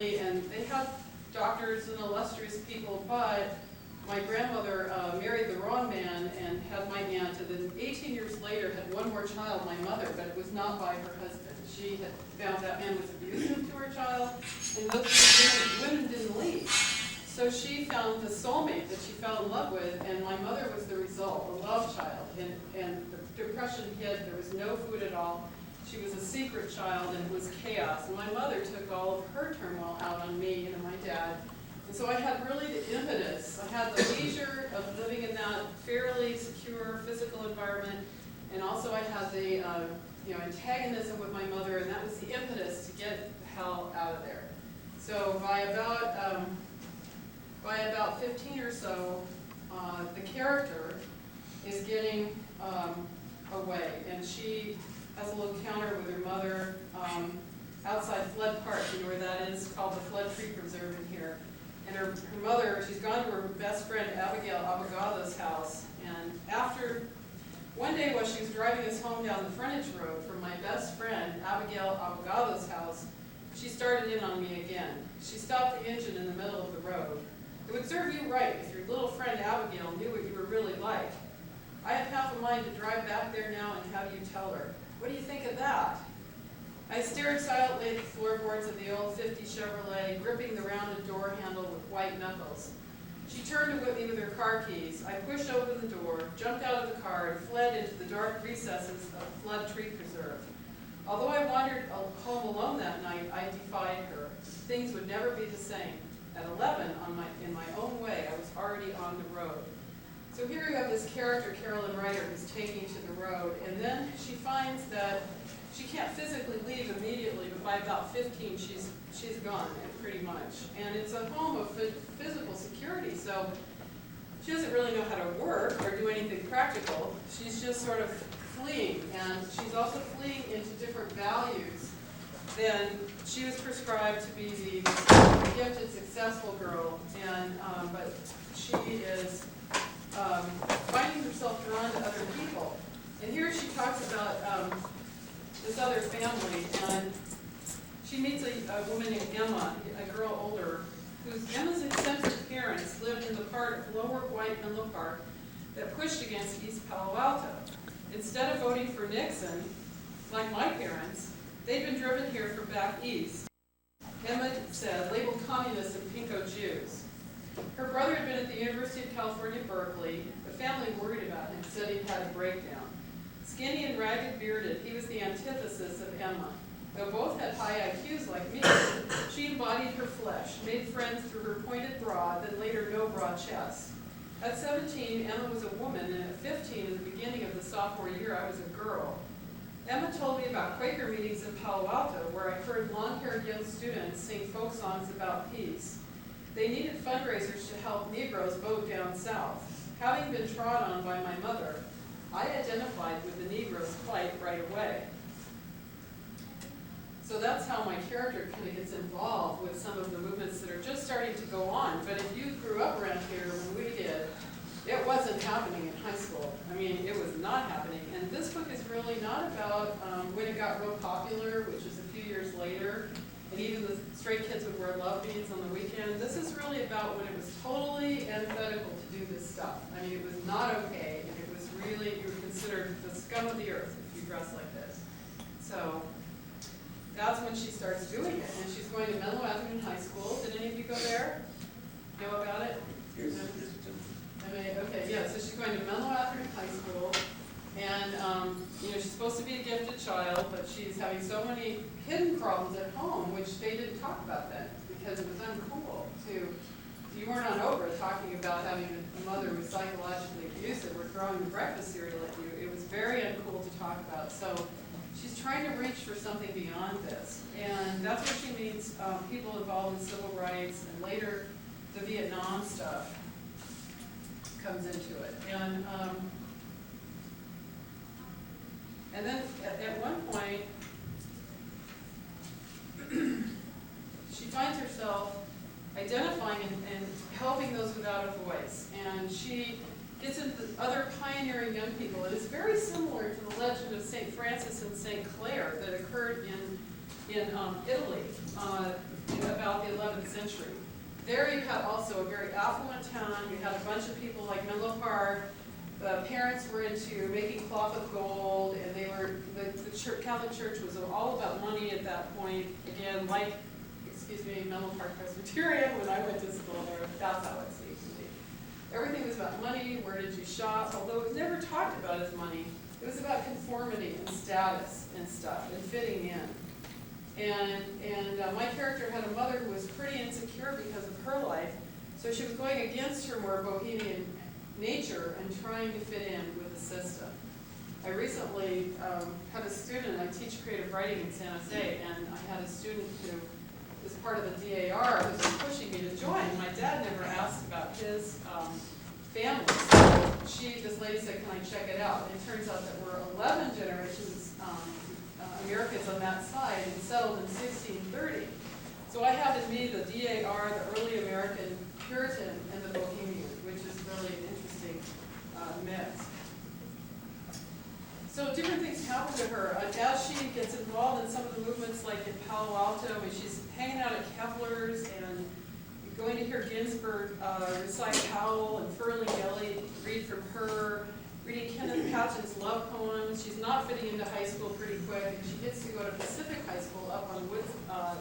and they had doctors and illustrious people, but my grandmother married the wrong man and had my aunt, and then 18 years later had one more child, my mother, but it was not by her husband. She had found that man was abusive to her child, and those women didn't leave. So she found the soulmate that she fell in love with, and my mother was the result, a love child. And the depression hit, there was no food at all. She was a secret child, and it was chaos. And my mother took all of her turmoil out on me and my dad. And so I had really the impetus. I had the leisure of living in that fairly secure physical environment, and also I had the antagonism with my mother, and that was the impetus to get the hell out of there. So by about 15 or so, the character is getting away, and she has a little encounter with her mother outside Flood Park. You know where that is? It's called the Flood Tree Preserve in here. And her mother, she's gone to her best friend Abigail Abogado's house, and after one day while she was driving us home down the frontage road from my best friend Abigail Abogado's house, she started in on me again. She stopped the engine in the middle of the road. It would serve you right if your little friend Abigail knew what you were really like. I have half a mind to drive back there now and have you tell her. What do you think of that? I stared silently at the floorboards of the old 50 Chevrolet, gripping the rounded door handle with white knuckles. She turned to whip me with her car keys. I pushed open the door, jumped out of the car, and fled into the dark recesses of Flood Tree Preserve. Although I wandered home alone that night, I defied her. Things would never be the same. At 11, in my own way, I was already on the road. So here you have this character, Carolyn Ryder, who's taking to the road, and then she finds that she can't physically leave immediately, but by about 15, she's gone, pretty much. And it's a home of physical security, so she doesn't really know how to work or do anything practical. She's just sort of fleeing, and she's also fleeing into different values than she was prescribed to be the gifted, successful girl, and but she is finding herself drawn to other people. And here she talks about this other family, and she meets a woman named Emma, a girl older, Emma's eccentric parents lived in the part of Lower White Menlo Park that pushed against East Palo Alto. Instead of voting for Nixon, like my parents, they'd been driven here from back east. Emma said, labeled communists and pinko Jews. Her brother had been at the University of California, Berkeley. The family worried about him, said he'd had a breakdown. Skinny and ragged bearded, he was the antithesis of Emma. Though both had high IQs like me, she embodied her flesh, made friends through her pointed broad, then later no broad chest. At 17, Emma was a woman, and at 15, in the beginning of the sophomore year, I was a girl. Emma told me about Quaker meetings in Palo Alto, where I heard long-haired young students sing folk songs about peace. They needed fundraisers to help Negroes vote down south. Having been trod on by my mother, I identified with the Negro's plight right away. So that's how my character kind of gets involved with some of the movements that are just starting to go on. But if you grew up around here when we did, it wasn't happening in high school. I mean, it was not happening. And this book is really not about when it got real popular, which is a few years later, and even the straight kids would wear love beads on the weekend. This is really about when it was totally antithetical to do this stuff. I mean, it was not okay, and it was really, you were considered the scum of the earth if you dress like this. So that's when she starts doing it, and she's going to Menlo Atherton High School. Did any of you go there? Know about it? Okay, yeah, so she's going to Menlo Atherton High School, and she's supposed to be a gifted child, but she's having so many hidden problems at home, which they didn't talk about then, because it was uncool to, you weren't on Oprah talking about having a mother who was psychologically abusive or throwing the breakfast cereal at you. It was very uncool to talk about. So she's trying to reach for something beyond this, and that's where she meets people involved in civil rights, and later the Vietnam stuff comes into it. And then at one point, she finds herself identifying and helping those without a voice. And she gets into the other pioneering young people. It is very similar to the legend of St. Francis and St. Clare that occurred in Italy. in about the 11th century. There you had also a very affluent town. You had a bunch of people like Menlo Park. The parents were into making cloth of gold, and they were the Catholic Church was all about money at that point. Again, like, Menlo Park Presbyterian, when I went to school there, that's how it seemed to be. Everything was about money. Where did you shop? Although it was never talked about as money. It was about conformity and status and stuff and fitting in. And my character had a mother who was pretty insecure because of her life, so she was going against her more bohemian nature and trying to fit in with the system. I recently had a student, I teach creative writing in San Jose, and I had a student who was part of the DAR who was pushing me to join. My dad never asked about his family, so this lady said, can I check it out? And it turns out that we're 11 generations Americans on that side and settled in 1630. So I have in me the DAR, the early American Puritan, and the Bohemian, which is really an interesting mix. So different things happen to her. As she gets involved in some of the movements, like in Palo Alto, and she's hanging out at Kepler's and going to hear Ginsberg recite Powell and Furling Gelley read from her, reading Kenneth Patchen's love poems. She's not fitting into high school pretty quick, and she gets to go to Pacific High School up on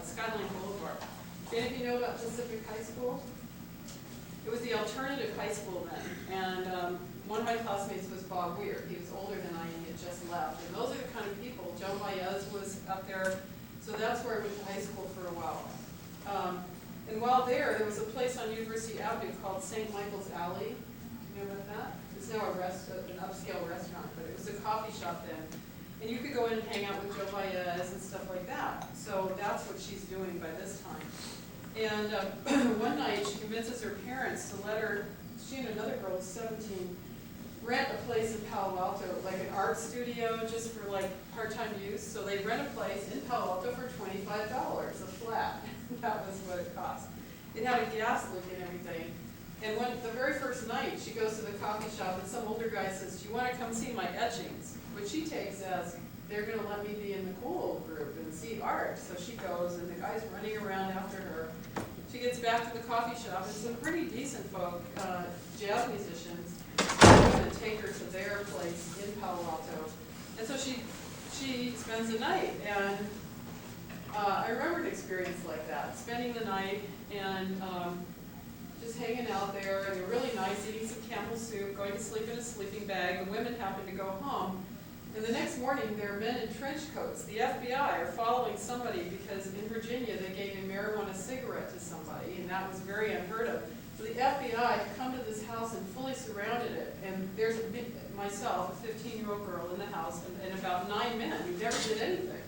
Skyline Boulevard. Do any of you know about Pacific High School? It was the alternative high school then, and one of my classmates was Bob Weir. He was older than I, and he had just left. And those are the kind of people. Joan Baez was up there, so that's where I went to high school for a while. And while there was a place on University Avenue called St. Michael's Alley. You know about that? It's now an upscale restaurant, but it was a coffee shop then. And you could go in and hang out with Joan Baez and stuff like that. So that's what she's doing by this time. And one night she convinces her parents to let her, she and another girl who's 17, rent a place in Palo Alto, like an art studio just for like part-time use. So they rent a place in Palo Alto for $25 a flat. That was what it cost. It had a gas leak and everything. And the very first night she goes to the coffee shop and some older guy says, do you want to come see my etchings? Which she takes as, they're going to let me be in the cool group and see art. So she goes and the guy's running around after her. She gets back to the coffee shop and some pretty decent folk, jazz musicians, and take her to their place in Palo Alto. And so she spends the night. And I remember an experience like that, spending the night and just hanging out there, and they're really nice, eating some Campbell soup, going to sleep in a sleeping bag. The women happen to go home. And the next morning, there are men in trench coats. The FBI are following somebody because in Virginia, they gave a marijuana cigarette to somebody, and that was very unheard of. So the FBI had come to this house and fully surrounded it. And there's myself, a 15-year-old girl in the house, and about 9 men who never did anything.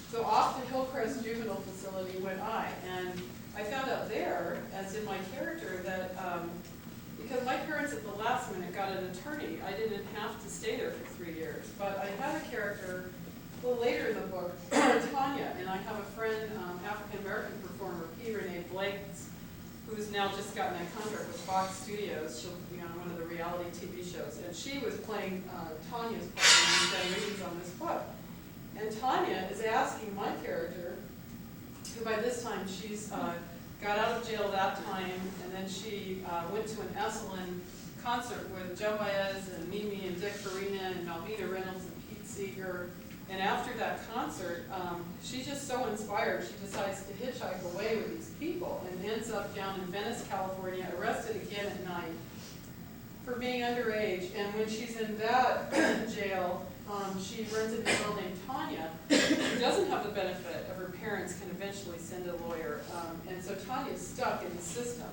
So off to Hillcrest Juvenile Facility went I. And I found out there, as in my character, that because my parents at the last minute got an attorney, I didn't have to stay there for 3 years. But I had a character a little later in the book, Tanya, and I have a friend, African-American performer, P. Renee Blake, who's now just gotten a contract with Fox Studios. She'll be on one of the reality TV shows. And she was playing Tanya's part in the generations on this book. And Tanya is asking my character, who by this time she's got out of jail that time, and then she went to an Esalen concert with Joan Baez and Mimi and Dick Farina and Malvina Reynolds and Pete Seeger. And after that concert, she's just so inspired, she decides to hitchhike away with these people and ends up down in Venice, California, arrested again at night for being underage. And when she's in that jail, she runs into a girl named Tanya, who doesn't have the benefit of her parents can eventually send a lawyer. And so Tanya's stuck in the system.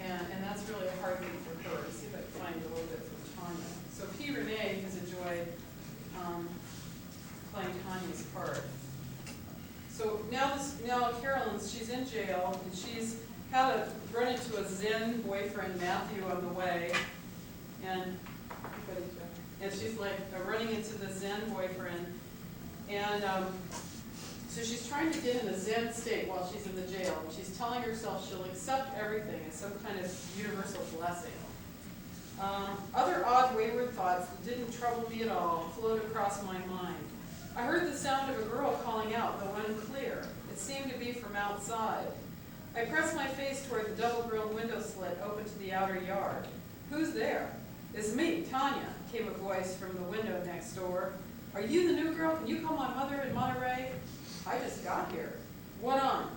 And that's really a hard thing for her. Let's see if I can find a little bit from Tanya. So P. Renee has enjoyed playing Tanya's part. So now Carolyn's, she's in jail, and she's had to run into a Zen boyfriend, Matthew, on the way. And she's like running into the Zen boyfriend. And so she's trying to get in a Zen state while she's in the jail. And she's telling herself she'll accept everything as some kind of universal blessing. Other odd, wayward thoughts that didn't trouble me at all float across my mind. I heard the sound of a girl calling out, though unclear. It seemed to be from outside. I pressed my face toward the double-grilled window slit open to the outer yard. "Who's there?" "It's me, Tanya," came a voice from the window next door. "Are you the new girl? Can you call my mother in Monterey?" "I just got here." "What on?"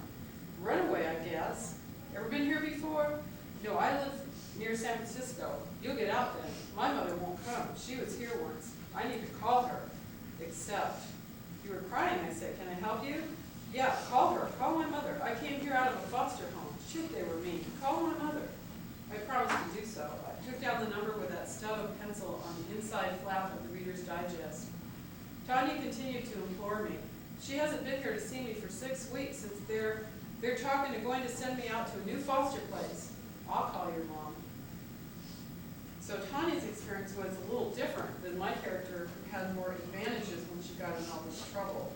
"Runaway, I guess." "Ever been here before?" "No, I live near San Francisco." "You'll get out then." "My mother won't come. She was here once. I need to call her." "Except." "You were crying," I said. "Can I help you?" "Yeah, call her. Call my mother. I came here out of a foster home." "Shit, they were mean. Call my mother." I promised to do so. I took down the number with that stub of pencil on the inside flap of the Reader's Digest. Tanya continued to implore me. "She hasn't been here to see me for 6 weeks since they're talking to going to send me out to a new foster place." "I'll call your mom." So Tanya's experience was a little different than my character, who had more advantages when she got in all this trouble.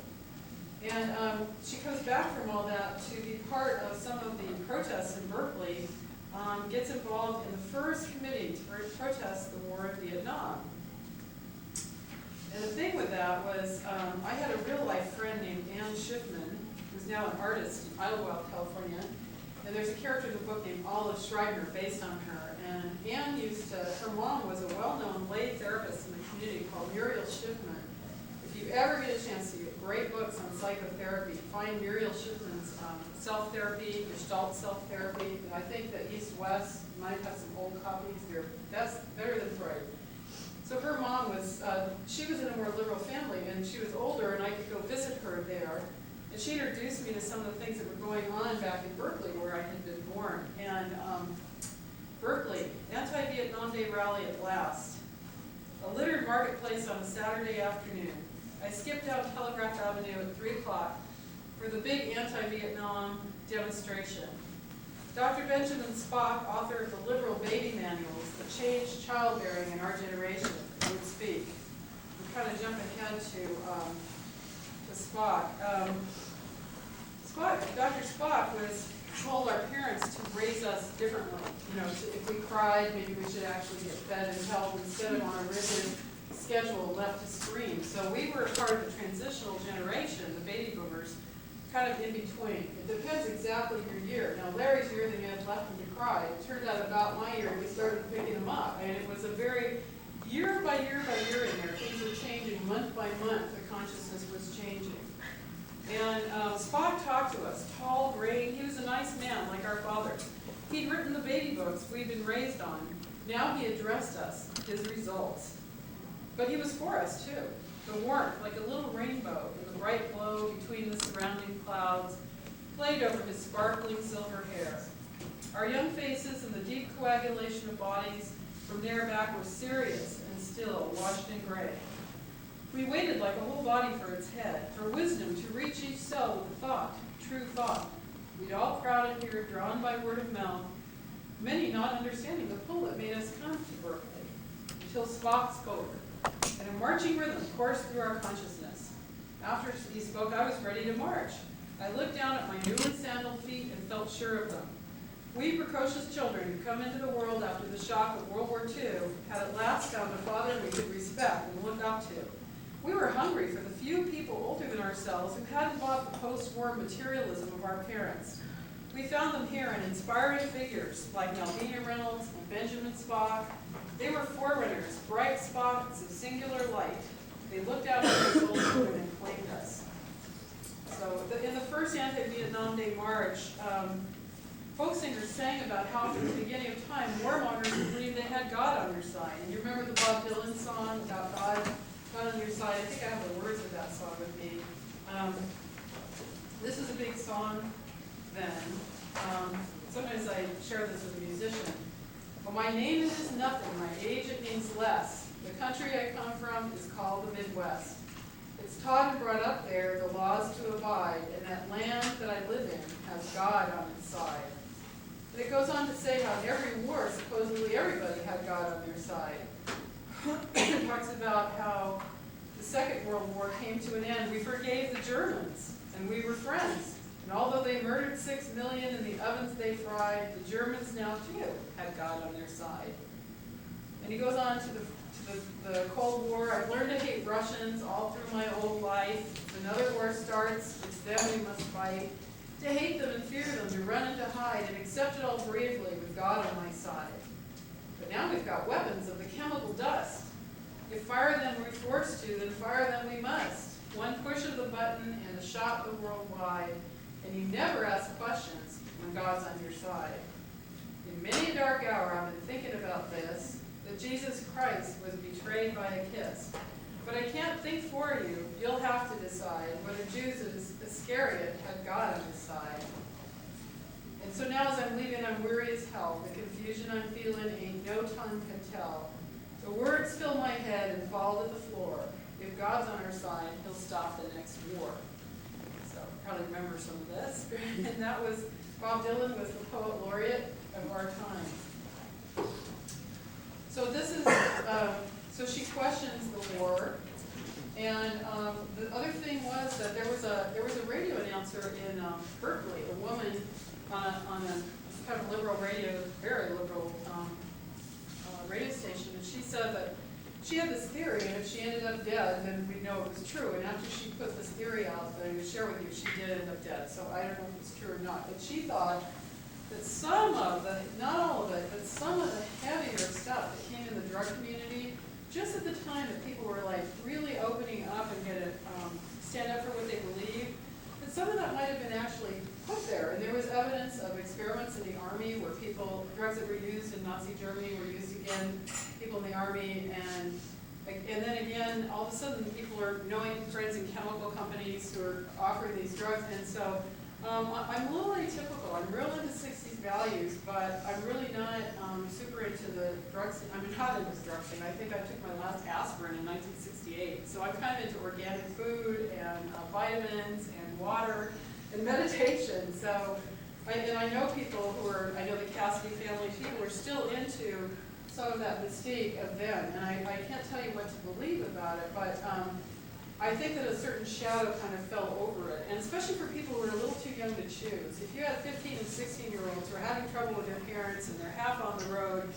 And she comes back from all that to be part of some of the protests in Berkeley, gets involved in the first committee to protest the war in Vietnam. And the thing with that was, I had a real-life friend named Ann Schiffman, who's now an artist in Idlewild, California. And there's a character in the book named Olive Schreibner based on her. And Ann her mom was a well-known lay therapist in the community called Muriel Schiffman. If you ever get a chance to get great books on psychotherapy, find Muriel Schiffman's self-therapy, Gestalt self-therapy. And I think that East-West might have some old copies. That's better than Freud. So her mom was, she was in a more liberal family, and she was older, and I could go visit her there. And she introduced me to some of the things that were going on back in Berkeley, where I had been born. And Berkeley, anti-Vietnam Day rally at last. A littered marketplace on a Saturday afternoon. I skipped down Telegraph Avenue at 3 o'clock for the big anti-Vietnam demonstration. Dr. Benjamin Spock, author of the liberal baby manuals that changed childbearing in our generation, would speak. I'm kind of jumping ahead to Spock. Dr. Spock told our parents to raise us differently. You know, if we cried, maybe we should actually get fed and help instead of on a rigid schedule left to scream. So we were part of the transitional generation, the baby boomers, kind of in between. It depends exactly your year. Now, Larry's year, they had left him to cry. It turned out about my year, we started picking him up. And it was a very year by year by year in there. Things were changing month by month. The consciousness was changing. And Spock talked to us, tall, gray. He was a nice man, like our fathers. He'd written the baby books we'd been raised on. Now he addressed us, his results. But he was for us, too. The warmth, like a little rainbow in the bright glow between the surrounding clouds, played over his sparkling silver hair. Our young faces and the deep coagulation of bodies from there back were serious and still, washed in gray. We waited like a whole body for its head, for wisdom to reach each cell with a thought, true thought. We'd all crowded here, drawn by word of mouth, many not understanding the pull that made us come to Berkeley, until Spock spoke, and a marching rhythm coursed through our consciousness. After he spoke, I was ready to march. I looked down at my newly sandaled feet and felt sure of them. We precocious children who come into the world after the shock of World War II had at last found a father we could respect and look up to. We were hungry for the few people older than ourselves who hadn't bought the post-war materialism of our parents. We found them here in inspiring figures like Malvina Reynolds and Benjamin Spock. They were forerunners, bright spots of singular light. They looked out at us old children and claimed us. So in the first anti-Vietnam Day march, folk singers sang about how from the beginning of time, warmongers believed they had God on their side. And you remember the Bob Dylan song about God on your side? I think I have the words of that song with me. This is a big song then. Sometimes I share this with a musician. Well, my name is nothing, my age it means less. The country I come from is called the Midwest. It's taught and brought up there the laws to abide, and that land that I live in has God on its side. And it goes on to say how in every war, supposedly everybody had God on their side. It talks about how the Second World War came to an end. We forgave the Germans, and we were friends. And although they murdered 6 million in the ovens they fried, the Germans now, too, had God on their side. And he goes on to the Cold War. I've learned to hate Russians all through my old life. If another war starts, it's them we must fight. To hate them and fear them, to run and to hide, and accept it all bravely with God on my side. But now we've got weapons of the chemical dust. If fire them we're forced to, then fire them we must. One push of the button and the shot the world wide, and you never ask questions when God's on your side. In many a dark hour I've been thinking about this, that Jesus Christ was betrayed by a kiss. But I can't think for you, you'll have to decide whether Judas Iscariot had God on his side. And so now as I'm leaving, I'm weary as hell. The confusion I'm feeling ain't no tongue can tell. The words fill my head and fall to the floor. If God's on our side, he'll stop the next war. So probably remember some of this. And that was, Bob Dylan was the poet laureate of our time. So this is, so she questions the war. And the other thing was that there was a radio announcer in Berkeley, a woman on a kind of liberal radio, very liberal radio station, and she said that she had this theory, and if she ended up dead, then we'd know it was true. And after she put this theory out that I would share with you, she did end up dead. So I don't know if it's true or not. But she thought that some of the, not all of it, but some of the heavier stuff that came in the drug community, just at the time that people were like really opening up and going to stand up for what they believe, that some of that might have been actually put there. And there was evidence of experiments in the army where drugs that were used in Nazi Germany were used again, people in the army, and then again, all of a sudden people are knowing friends in chemical companies who are offering these drugs, and so I'm a little atypical. I'm real into 60s values, but I'm really not super into the drugs. I'm not into drugs. I think I took my last aspirin in 1968. So I'm kind of into organic food and vitamins and water and meditation. So, I know people who are, I know the Cassady family, people are still into some of that mystique of them. And I can't tell you what to believe about it, but I think that a certain shadow kind of fell over it, and especially for people who are a little too young to choose. If you had 15 and 16-year-olds who are having trouble with their parents and they're half on the road,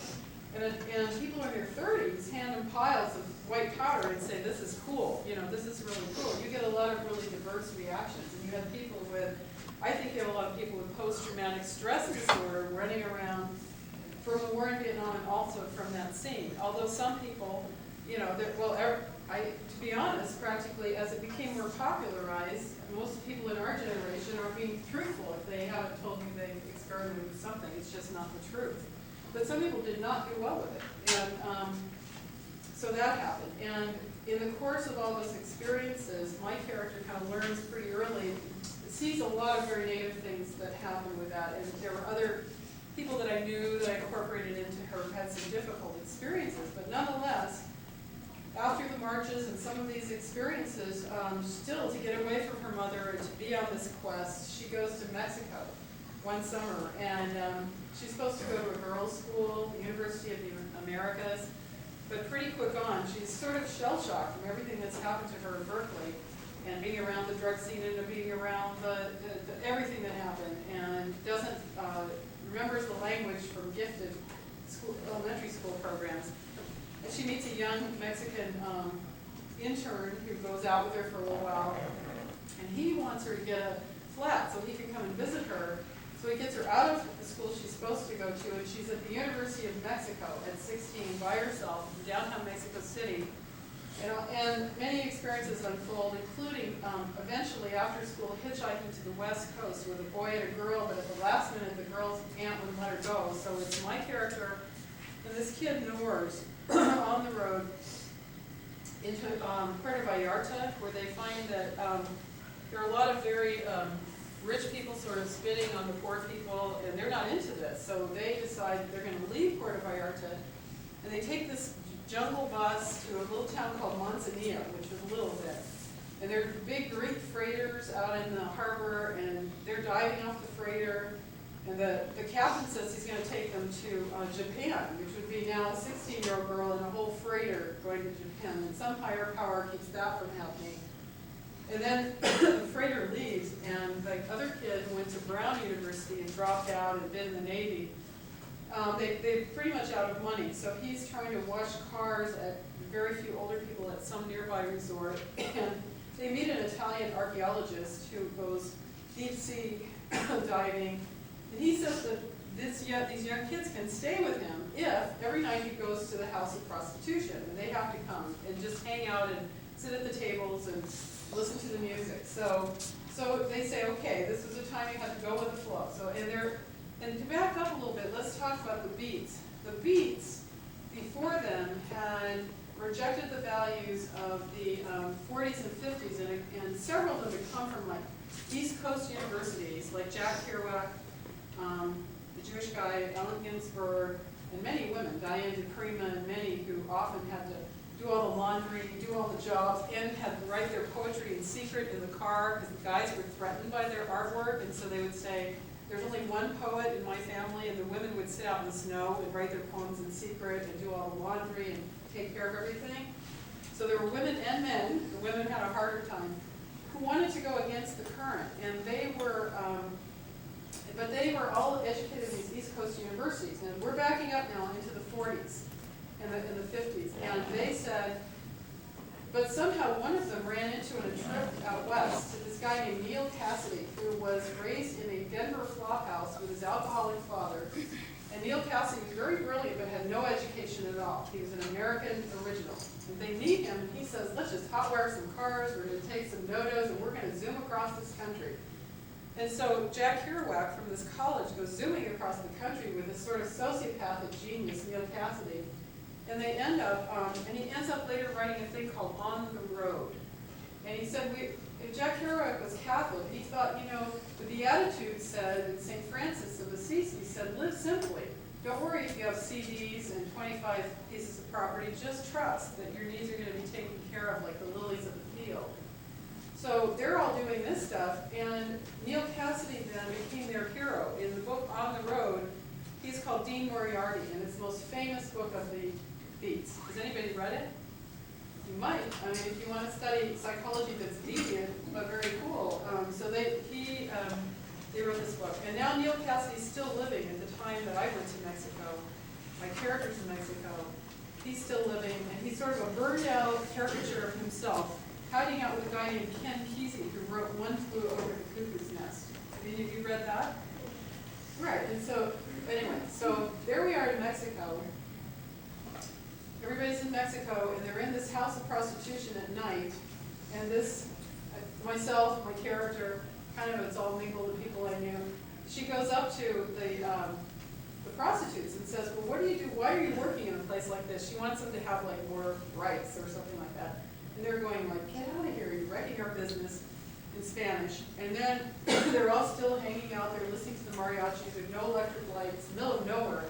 and people in their 30s hand them piles of white powder and say, this is cool, this is really cool, you get a lot of really diverse reactions. And you have people with, I think you have a lot of people with post-traumatic stress disorder running around from the war in Vietnam and also from that scene. Although some people, to be honest, practically as it became more popularized, most people in our generation are being truthful if they haven't told you they experimented with something. It's just not the truth. But some people did not do well with it. And so that happened. And in the course of all those experiences, my character kind of learns pretty early, sees a lot of very negative things that happen with that. And there were other people that I knew that I incorporated into her who had some difficult experiences. But nonetheless, after the marches and some of these experiences, still to get away from her mother and to be on this quest, she goes to Mexico one summer. And she's supposed to go to a girls' school, the University of the Americas, but pretty quick on, she's sort of shell-shocked from everything that's happened to her in Berkeley and being around the drug scene and being around everything that happened, and doesn't, remembers the language from gifted elementary school programs. And she meets a young Mexican intern who goes out with her for a little while, and he wants her to get a flat so he can come and visit her. So he gets her out of the school she's supposed to go to, and she's at the University of Mexico at 16 by herself in downtown Mexico City. And many experiences unfold, including eventually after school hitchhiking to the West Coast with a boy and a girl, but at the last minute the girl's aunt wouldn't let her go. So it's my character and this kid Noors on the road into Puerto Vallarta, where they find that there are a lot of very rich people sort of spitting on the poor people, and they're not into this. So they decide they're going to leave Puerto Vallarta, and they take this jungle bus to a little town called Manzanillo, which was a little bit. And there are big Greek freighters out in the harbor, and they're diving off the freighter. And the captain says he's going to take them to Japan, which would be now a 16-year-old girl in a whole freighter going to Japan. And some higher power keeps that from happening. And then the freighter leaves, and the other kid who went to Brown University and dropped out and been in the Navy They're pretty much out of money, so he's trying to wash cars at very few older people at some nearby resort. And they meet an Italian archaeologist who goes deep sea diving, and he says that these young kids can stay with him if every night he goes to the house of prostitution, and they have to come and just hang out and sit at the tables and listen to the music. So they say, okay, this is a time you have to go with the flow. And to back up a little bit, let's talk about the Beats. The Beats, before them, had rejected the values of the 40s and 50s, and several of them had come from like East Coast universities, like Jack Kerouac, the Jewish guy, Allen Ginsberg, and many women, Diane DePrima, and many who often had to do all the laundry, do all the jobs, and had to write their poetry in secret in the car, because the guys were threatened by their artwork, and so they would say, there's only one poet in my family, and the women would sit out in the snow and write their poems in secret and do all the laundry and take care of everything. So there were women and men, the women had a harder time, who wanted to go against the current, and they were, but they were all educated in these East Coast universities, and we're backing up now into the 40s and the 50s, and they said, but somehow one of them ran into on a trip out west to this guy named Neal Cassady, who was raised in a Denver flophouse with his alcoholic father. And Neal Cassady was very brilliant, but had no education at all. He was an American original. And they meet him, and he says, let's just hotwire some cars, we're going to take some dodos, and we're going to zoom across this country. And so Jack Kerouac from this college goes zooming across the country with this sort of sociopathic genius, Neal Cassady. And they end up, and he ends up later writing a thing called On the Road. And he said, Jack Kerouac was Catholic. He thought, the Beatitudes said, and St. Francis of Assisi said, live simply. Don't worry if you have CDs and 25 pieces of property. Just trust that your needs are going to be taken care of like the lilies of the field. So they're all doing this stuff, and Neal Cassady then became their hero. In the book On the Road, he's called Dean Moriarty, and it's the most famous book of the Beats. Has anybody read it? You might. I mean, if you want to study psychology that's deviant, but very cool. So they wrote this book. And now Neal Cassady's still living at the time that I went to Mexico. My character's in Mexico. He's still living, and he's sort of a burned out caricature of himself, hiding out with a guy named Ken Kesey, who wrote One Flew Over the Cuckoo's Nest. Have any of you read that? Right, and so, anyway, so there we are in Mexico. Everybody's in Mexico, and they're in this house of prostitution at night, and this, myself, my character, kind of it's all mingled with people I knew, she goes up to the prostitutes and says, well, what do you do? Why are you working in a place like this? She wants them to have like more rights or something like that. And they're going like, get out of here, you're writing our business in Spanish. And then they're all still hanging out there listening to the mariachis with no electric lights, middle of nowhere.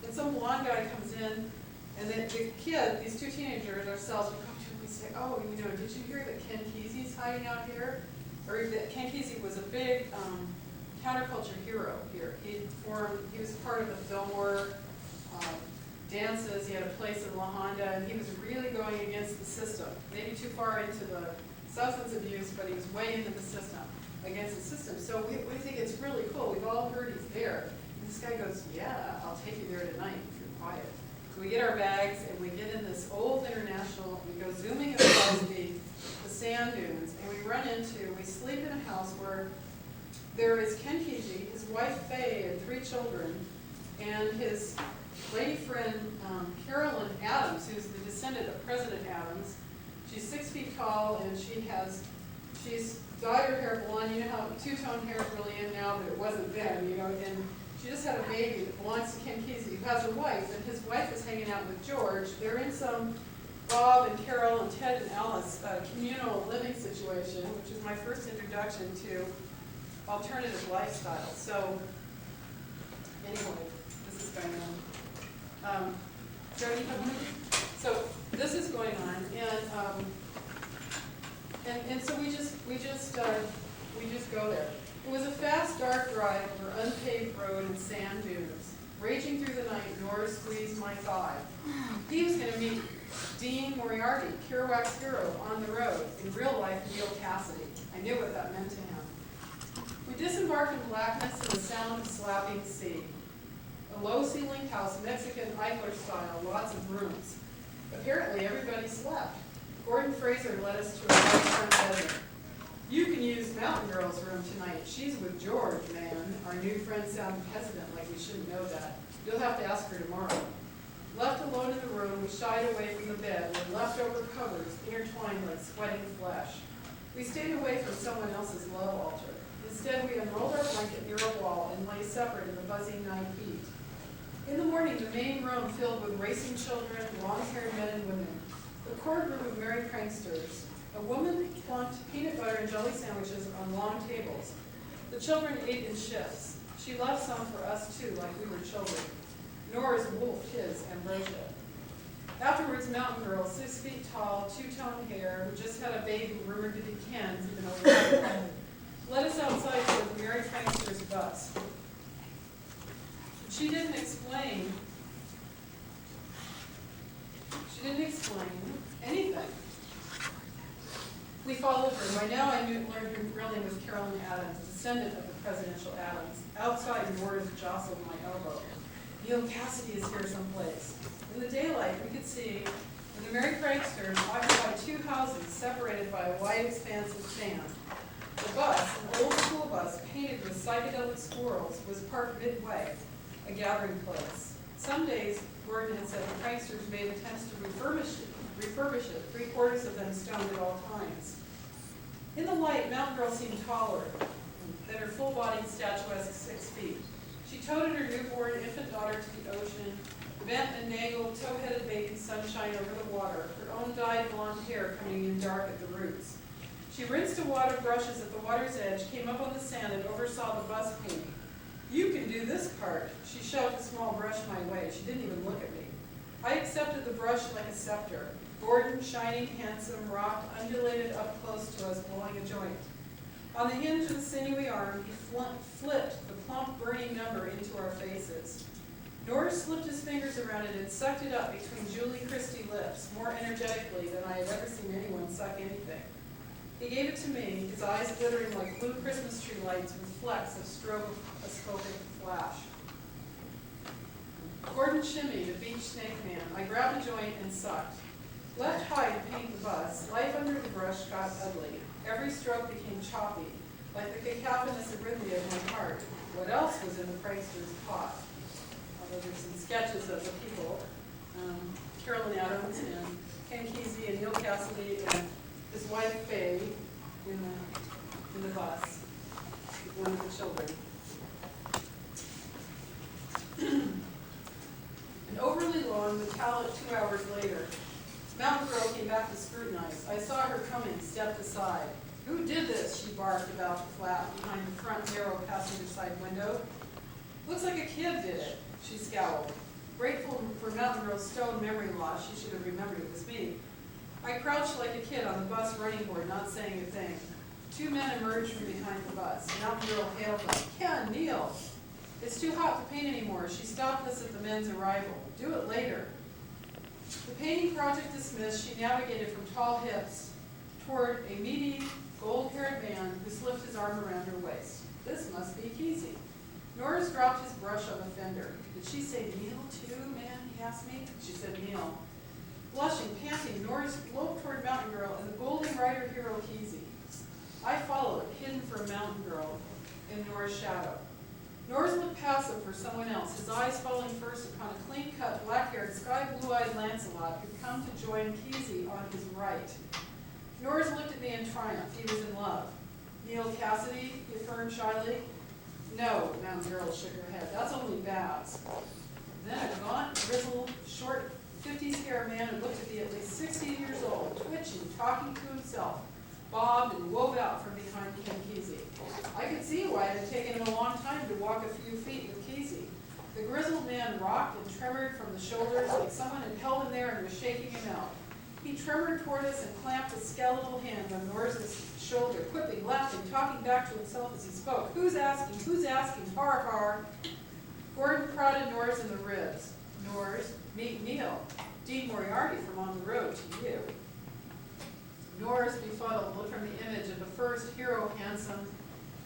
And some blonde guy comes in, and then the kid, these two teenagers ourselves, we come to him and we say, oh, did you hear that Ken Kesey's hiding out here? Or that Ken Kesey was a big counterculture hero here. He was part of the Fillmore dances. He had a place in La Honda, and he was really going against the system. Maybe too far into the substance abuse, but he was way into the system, against the system. So we think it's really cool. We've all heard he's there. And this guy goes, yeah, I'll take you there tonight if you're quiet. So we get our bags, and we get in this old International, we go zooming across the sand dunes, and we sleep in a house where there is Ken Kesey, his wife Faye, and 3 children, and his lady friend Carolyn Adams, who's the descendant of President Adams. She's 6 feet tall, and she's dyed her hair blonde. You know how two-tone hair is really in now, but it wasn't then, and she just had a baby that belongs to Ken Kesey, who has a wife, and his wife is hanging out with George. They're in some Bob and Carol and Ted and Alice communal living situation, which is my first introduction to alternative lifestyles. So anyway, this is going on. So this is going on, and so we just go there. It was a fast, dark drive over unpaved road and sand dunes. Raging through the night, Nora squeezed my thigh. He was going to meet Dean Moriarty, Kerouac's hero, on the road. In real life, Neal Cassady. I knew what that meant to him. We disembarked in blackness and the sound of slapping sea. A low-ceilinged house, Mexican Eichler style, lots of rooms. Apparently everybody slept. Gordon Fraser led us to a large front bedroom. You can use Mountain Girl's room tonight. She's with George, man. Our new friend sounded hesitant, like we shouldn't know that. You'll have to ask her tomorrow. Left alone in the room, we shied away from the bed, where leftover covers intertwined like sweating flesh. We stayed away from someone else's love altar. Instead, we unrolled our blanket near a wall and lay separate in the buzzing night heat. In the morning, the main room filled with racing children, long-haired men and women. The core group of merry pranksters. A woman plunked peanut butter and jelly sandwiches on long tables. The children ate in shifts. She left some for us too, like we were children. Nora's wolfed his ambrosia. Afterwards, Mountain Girl, 6 feet tall, two-tone hair, who just had a baby rumored to be Ken's even over the head, led us outside to the merry pranksters' bus. She didn't explain anything. We followed her. By now I learned her really was Carolyn Adams, descendant of the presidential Adams. Outside, Nora's jostled my elbow. Neal Cassady is here someplace. In the daylight, we could see the merry pranksters occupied 2 houses separated by a wide expanse of sand. The bus, an old school bus painted with psychedelic squirrels, was parked midway, a gathering place. Some days, Gordon had said the pranksters made attempts to refurbish it, 3/4 of them stoned at all times. In the light, Mountain Girl seemed taller than her full-bodied, statuesque 6 feet. She toted her newborn infant daughter to the ocean, bent and nageled, toe-headed baby sunshine over the water, her own dyed blonde hair coming in dark at the roots. She rinsed a wad of brushes at the water's edge, came up on the sand, and oversaw the bus painting. You can do this part. She shoved a small brush my way. She didn't even look at me. I accepted the brush like a scepter. Gordon, shining, handsome, rocked, undulated up close to us, blowing a joint. On the hinge of the sinewy arm, he flipped the plump, burning number into our faces. Norris slipped his fingers around it and sucked it up between Julie Christie lips, more energetically than I had ever seen anyone suck anything. He gave it to me, his eyes glittering like blue Christmas tree lights with flecks of stroboscopic flash. Gordon shimmied, a beach snake man. I grabbed a joint and sucked. Left high to paint the bus, life under the brush got ugly. Every stroke became choppy, like the cacophonous arrhythmia of my heart. What else was in the prankster's pot? Although there's some sketches of the people, Carolyn Adams and Ken Kesey and Neal Cassady and his wife Faye in the bus, one of the children. An overly long, metallic 2 hours later, Mountain Girl came back to scrutinize. I saw her coming, stepped aside. Who did this? She barked about the flat behind the front narrow passenger side window. Looks like a kid did it, she scowled. Grateful for Mountain Girl's stone memory loss, she should have remembered it was me. I crouched like a kid on the bus running board, not saying a thing. 2 men emerged from behind the bus. Mountain Girl hailed them. Ken, Neal. It's too hot to paint anymore. She stopped us at the men's arrival. Do it later. The painting project dismissed, she navigated from tall hips toward a meaty, gold-haired man who slipped his arm around her waist. This must be Kesey. Norris dropped his brush on the fender. Did she say Neal too, man? He asked me. She said Neal. Blushing, panting, Norris loped toward Mountain Girl and the Golden Rider hero Kesey. I followed, hidden from Mountain Girl in Norris' shadow. Norris looked passive for someone else, his eyes falling first upon a clean-cut, black-haired, sky-blue-eyed Lancelot who'd come to join Kesey on his right. Norris looked at me in triumph. He was in love. Neal Cassady, he affirmed shyly. No, Mountain Girl shook her head. That's only Babs. Then a gaunt, grizzled, short, 50s hair man who looked to be at least 60 years old, twitching, talking to himself, bobbed and wove out from behind Ken Kesey. I could see why it had taken him a long time to walk a few feet with Kesey. The grizzled man rocked and tremored from the shoulders like someone had held him there and was shaking him out. He tremored toward us and clamped a skeletal hand on Norris's shoulder, quipping, laughing, talking back to himself as he spoke. Who's asking? Who's asking? Har, har. Gordon prodded Norris in the ribs. Norris, meet Neal. Dean Moriarty from On the Road to you. Norris, befuddled, looked from the image of the first hero, handsome,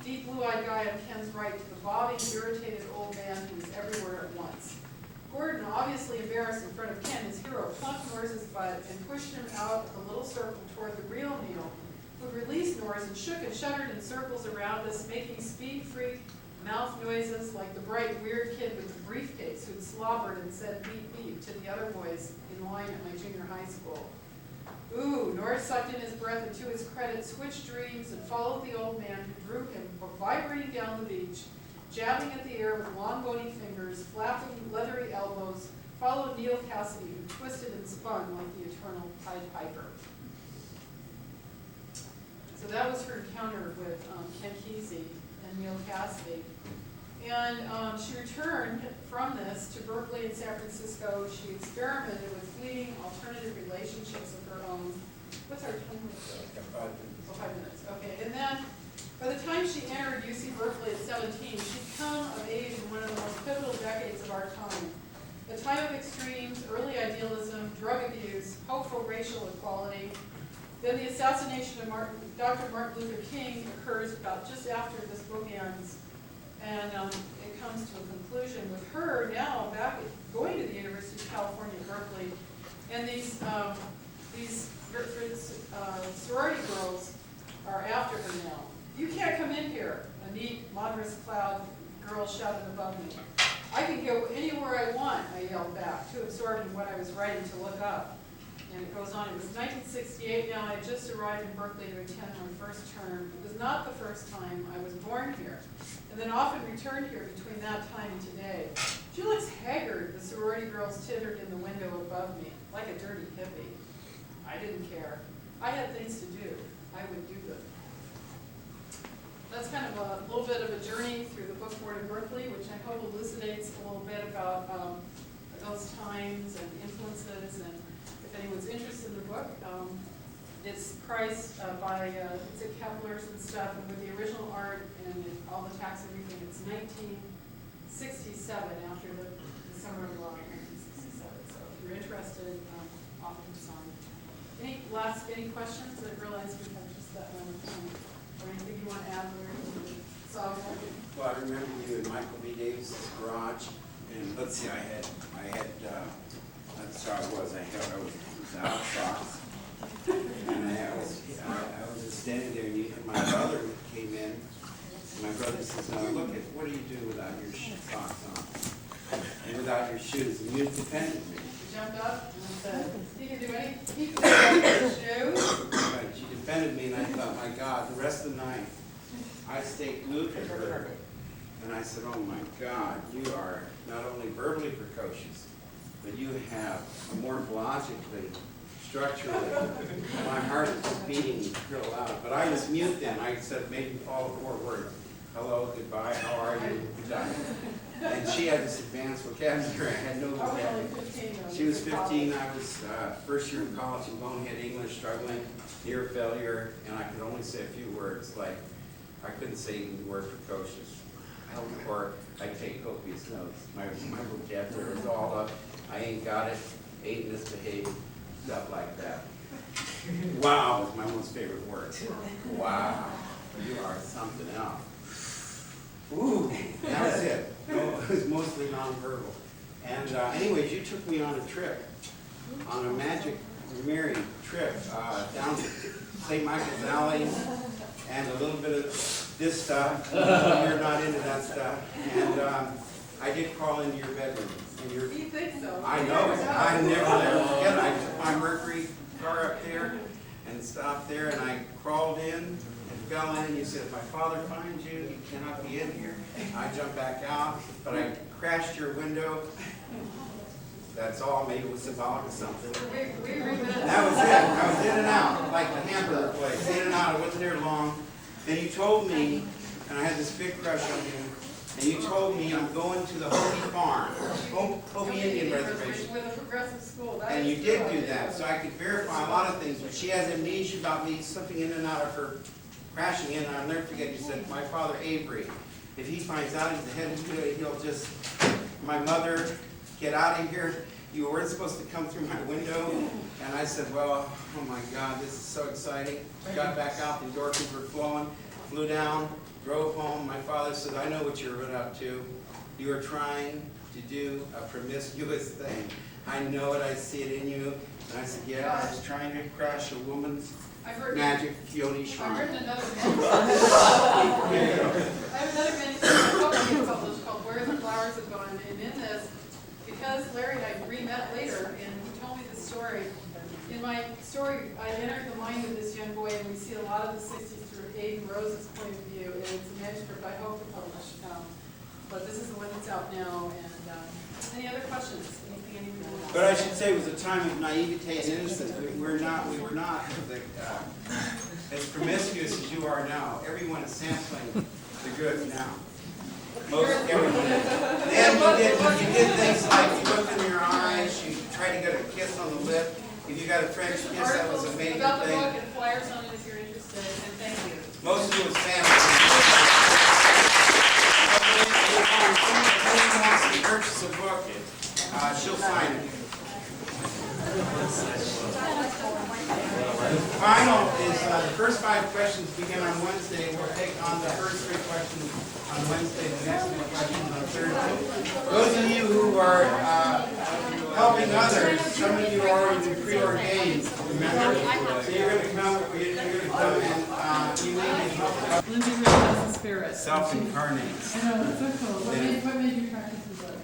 deep blue-eyed guy on Ken's right to the bobbing, irritated old man who was everywhere at once. Gordon, obviously embarrassed in front of Ken, his hero, plucked Norris's butt and pushed him out of the little circle toward the real Neal, who released Norris and shook and shuddered in circles around us, making speed freak mouth noises like the bright, weird kid with the briefcase who'd slobbered and said beep beep to the other boys in line at my junior high school. Ooh, Norris sucked in his breath and to his credit switched dreams and followed the old man who drew him vibrating down the beach, jabbing at the air with long bony fingers, flapping leathery elbows, followed Neal Cassady, who twisted and spun like the eternal Pied Piper. So that was her encounter with Ken Kesey and Neal Cassady. And she returned from this to Berkeley and San Francisco. She experimented with fleeting alternative relationships of her own. What's our time? 5 minutes. Okay. And then by the time she entered UC Berkeley at 17, she'd come of age in one of the most pivotal decades of our time. The time of extremes, early idealism, drug abuse, hopeful racial equality. Then the assassination of Dr. Martin Luther King occurs about just after this book ends. And it comes to a conclusion with her now back going to the University of California, Berkeley, and these sorority girls are after her now. You can't come in here, a neat, modest cloud girl shouted above me. I can go anywhere I want, I yelled back, too absorbed in what I was writing to look up. And it goes on. It was 1968 now. I had just arrived in Berkeley to attend my first term. It was not the first time I was born here, and then often returned here between that time and today. She looks haggard, the sorority girls tittered in the window above me, like a dirty hippie. I didn't care. I had things to do. I would do them. That's kind of a little bit of a journey through the book Born in Berkeley, which I hope elucidates a little bit about those times and influences. And if anyone's interested in the book, it's priced by, it's at Kepler's and stuff, and with the original art and all the tax and everything, it's $1967 after the summer of law, 1967. So if you're interested, offer to sign. Any questions? I realize we have just that amount of time. Or anything you want to add? Well, I remember you in Michael B. Davis's garage, and let's see, I had that's how it was. I was out socks, and I was just standing there, and my brother came in, and my brother says, "Now look at what do you do without your socks on, and without your shoes?" And you defended me. You jumped up and said, "He can do anything. He can do your shoes." Right. She defended me, and I thought, my God, the rest of the night, I stayed glued to her, and I said, "Oh my God, you are not only verbally precocious, but you have a morphologically, structurally, my heart is just beating real loud." But I was mute then. I said maybe all 4 words. Hello, goodbye, how are you? Done. And she had this advanced vocabulary. I had no vocabulary. She was 15. I was first year in college in bonehead English, struggling, near failure, and I could only say a few words. Like, I couldn't say even the word precocious. Or I take copious notes. My vocabulary was all up. I ain't got it, ain't misbehaved, stuff like that. Wow is my most favorite word. Wow, you are something else. Ooh, that was it. No, it was mostly nonverbal. And anyways, you took me on a trip, on a magic Mary trip down to St. Michael's Alley, and a little bit of this stuff. You're not into that stuff. And I did crawl into your bedroom. You think so? I know. I never forget it. I took my Mercury car up there and stopped there, and I crawled in and fell in, and you said, "If my father finds you, you cannot be in here." I jumped back out, but I crashed your window. That's all. Maybe it was symbolic of something. That was it. I was in and out, like the hamburger place. In and out. I wasn't there long. Then you told me, and I had this big crush on you, and you told me I'm going to the Hopi Farm, Hopi Indian Reservation. With a progressive school. And you did do that, so I could verify a lot of things. But she has amnesia about me slipping in and out of her, crashing in, and I'll never forget, you said, "My father Avery, if he finds out he's the head of it, he'll just, my mother, get out of here. You weren't supposed to come through my window." And I said, "Well, oh my God, this is so exciting." Got back out, the endorphins were flowing. flew down, drove home. My father said, I know what you're up to. You are trying to do a promiscuous thing. I know it, I see it in you. And I said, yeah, I was trying to crash a woman's magic yoni shrine. I've written another manuscript. I have another manuscript published called Where the Flowers Have Gone. And in this, because Larry and I re-met later and he told me this story, in my story, I entered the mind of this young boy, and we see a lot of the 60s through Aiden Rose's point of view, and it's a manuscript I hope to publish. But this is the one that's out now, and any other questions? Anything But I should say it was a time of naivete and innocence. We were not as promiscuous as you are now. Everyone is sampling the goods now. Most everyone is. Then you did things like you looked in your eyes, you tried to get a kiss on the lip. If you got a French kiss, that was a major thing. About the book and flyers on it if you're interested, and thank you. Most of it was sampling. If anyone wants to purchase a book, she'll sign it. Final is the first 5 questions begin on Wednesday. We'll take on the first 3 questions on Wednesday, the next 3 questions on Thursday. Those of you who are helping others, some of you are already preordained, remember? So you're going to come and you need to help. Lindsay really has the spirit. Self-incarnates. I know, it's so cool. What made you practice this letter?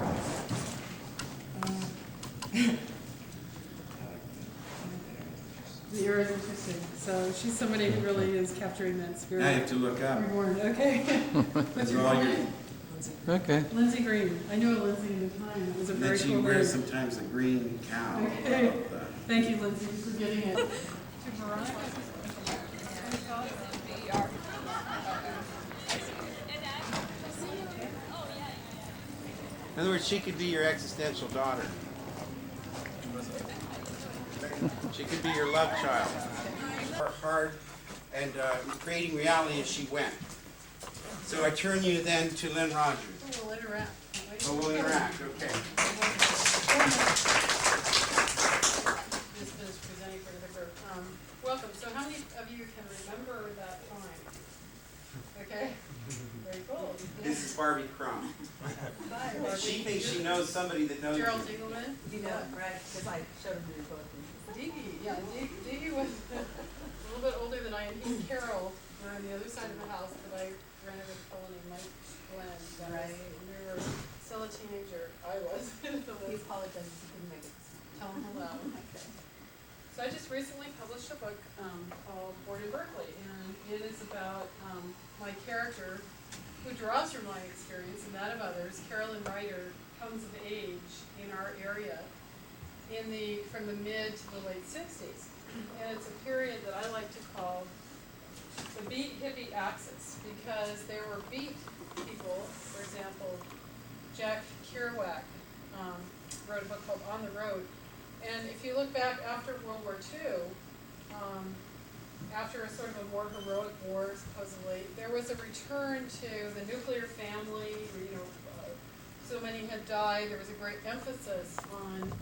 The air is interesting. So she's somebody who really is capturing that spirit. Now you have to look up. Reborn. Okay. What's your all full your- name? Okay. Lindsay Green. I knew a Lindsay in the time. It was a And very then she cool wears name. sometimes a green cow. Okay. Thank you, Lindsay, for getting it. To Veronica. In other words, she could be your existential daughter. She could be your love child. Hard and creating reality as she went. So I turn you then to Lynn Rogers. We'll interact. Oh, we'll interact, okay. Just finished presenting for the group. Welcome. So how many of you can remember that time? Okay. Very cool. This is Barbie Crumb. Hi, Barbie. She thinks she knows somebody that knows Gerald you. Diegelman. You know, right, because I showed him your book. Diggy, yeah, Diggy was a little bit older than I am. He and Carol were on the other side of the house, but I rented a fellow named Mike Glenn. Right. And we were still a teenager. I was. He apologized, he couldn't make it. Tell him hello. Okay. So I just recently published a book called Born in Berkeley, and it is about my character who draws from my experience and that of others. Carolyn Ryder comes of age in our area from the mid to the late 60s. And it's a period that I like to call the beat hippie axis, because there were beat people. For example, Jack Kerouac wrote a book called On the Road. And if you look back after World War II, after a sort of a more heroic war, supposedly, there was a return to the nuclear family. So many had died. There was a great emphasis on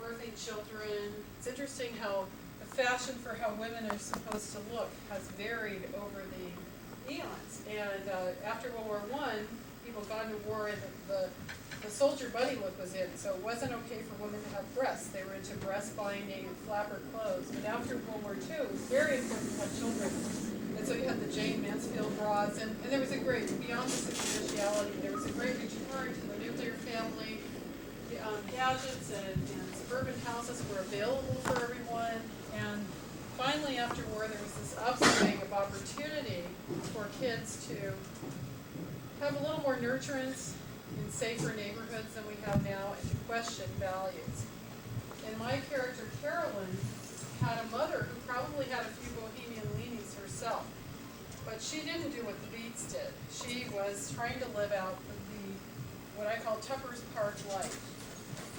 birthing children. It's interesting how the fashion for how women are supposed to look has varied over the eons. And after World War I, people got into war and the soldier buddy look was in. So it wasn't okay for women to have breasts. They were into breast binding and flapper clothes. But after World War II, it was very important to have children. And so you had the Jane Mansfield bras, and there was a great, beyond the superficiality, there was a great return to the nuclear family. Gadgets and suburban houses were available for everyone. And finally, after war, there was this upswing of opportunity for kids to have a little more nurturance in safer neighborhoods than we have now, and to question values. And my character, Carolyn, had a mother who probably had a few bohemian leanings herself, but she didn't do what the Beats did. She was trying to live out what I call Tupper's Park life.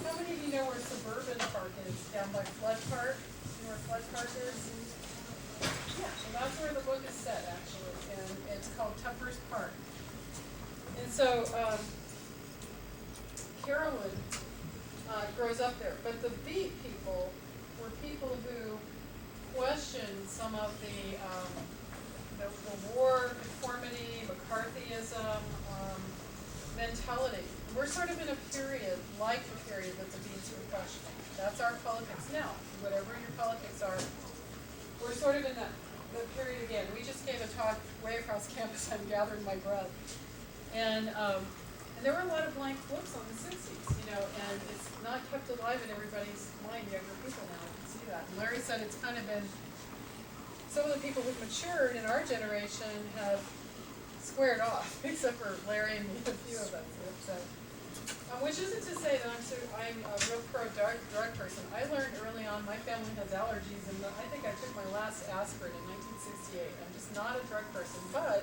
How many of you know where Suburban Park is, down by Flood Park? You know where Flood Park is? Yeah, so that's where the book is set, actually, and it's called Tupper's Park. And so Carolyn grows up there, but the Beat people were people who questioned some of the the war, conformity, McCarthyism, mentality. We're sort of in a period, like the period that the Beats were questioning. That's our politics now. Whatever your politics are, we're sort of in that period again. We just gave a talk way across campus. I'm gathering my breath. And there were a lot of blank books on the 60s, and it's not kept alive in everybody's mind, younger people now. You can see that. And Larry said it's kind of been, some of the people who've matured in our generation have squared off, except for Larry and a few of us. Which isn't to say that I'm a real pro-drug person. I learned early on my family has allergies, and I think I took my last aspirin in 1968. I'm just not a drug person, but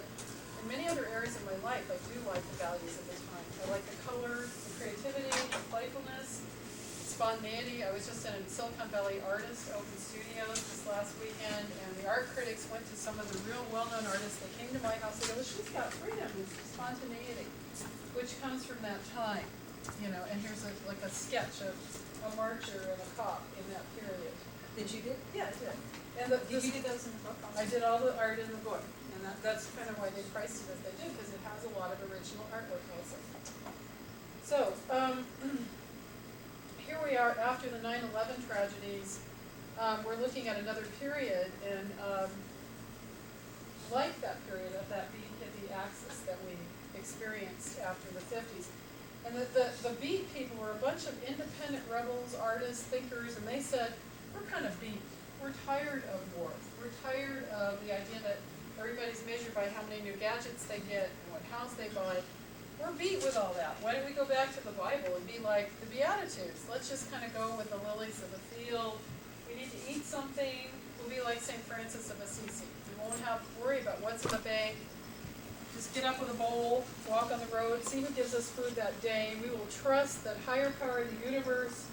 in many other areas of my life, I do like the values of the time. I like the colors, the creativity, the playfulness, spontaneity. I was just in a Silicon Valley artist open studios this last weekend, and the art critics went to some of the real well-known artists that came to my house. They go, she's got freedom, it's spontaneity, which comes from that time, and here's like a sketch of a marcher and a cop in that period. Did you do? Yeah, I did. And Did you do those in the book also? I did all the art in the book, and that's kind of why they priced it as they did, because it has a lot of original artwork also. So, here we are after the 9/11 tragedies. We're looking at another period, and like that period of that beat hippie axis that we experienced after the 50s. And the beat people were a bunch of independent rebels, artists, thinkers, and they said, we're kind of beat. We're tired of war. We're tired of the idea that everybody's measured by how many new gadgets they get and what house they buy. We're beat with all that. Why don't we go back to the Bible and be like the Beatitudes? Let's just kind of go with the lilies of the field. We need to eat something. We'll be like St. Francis of Assisi. We won't have to worry about what's in the bank. Just get up with a bowl, walk on the road, see who gives us food that day. We will trust that higher power in the universe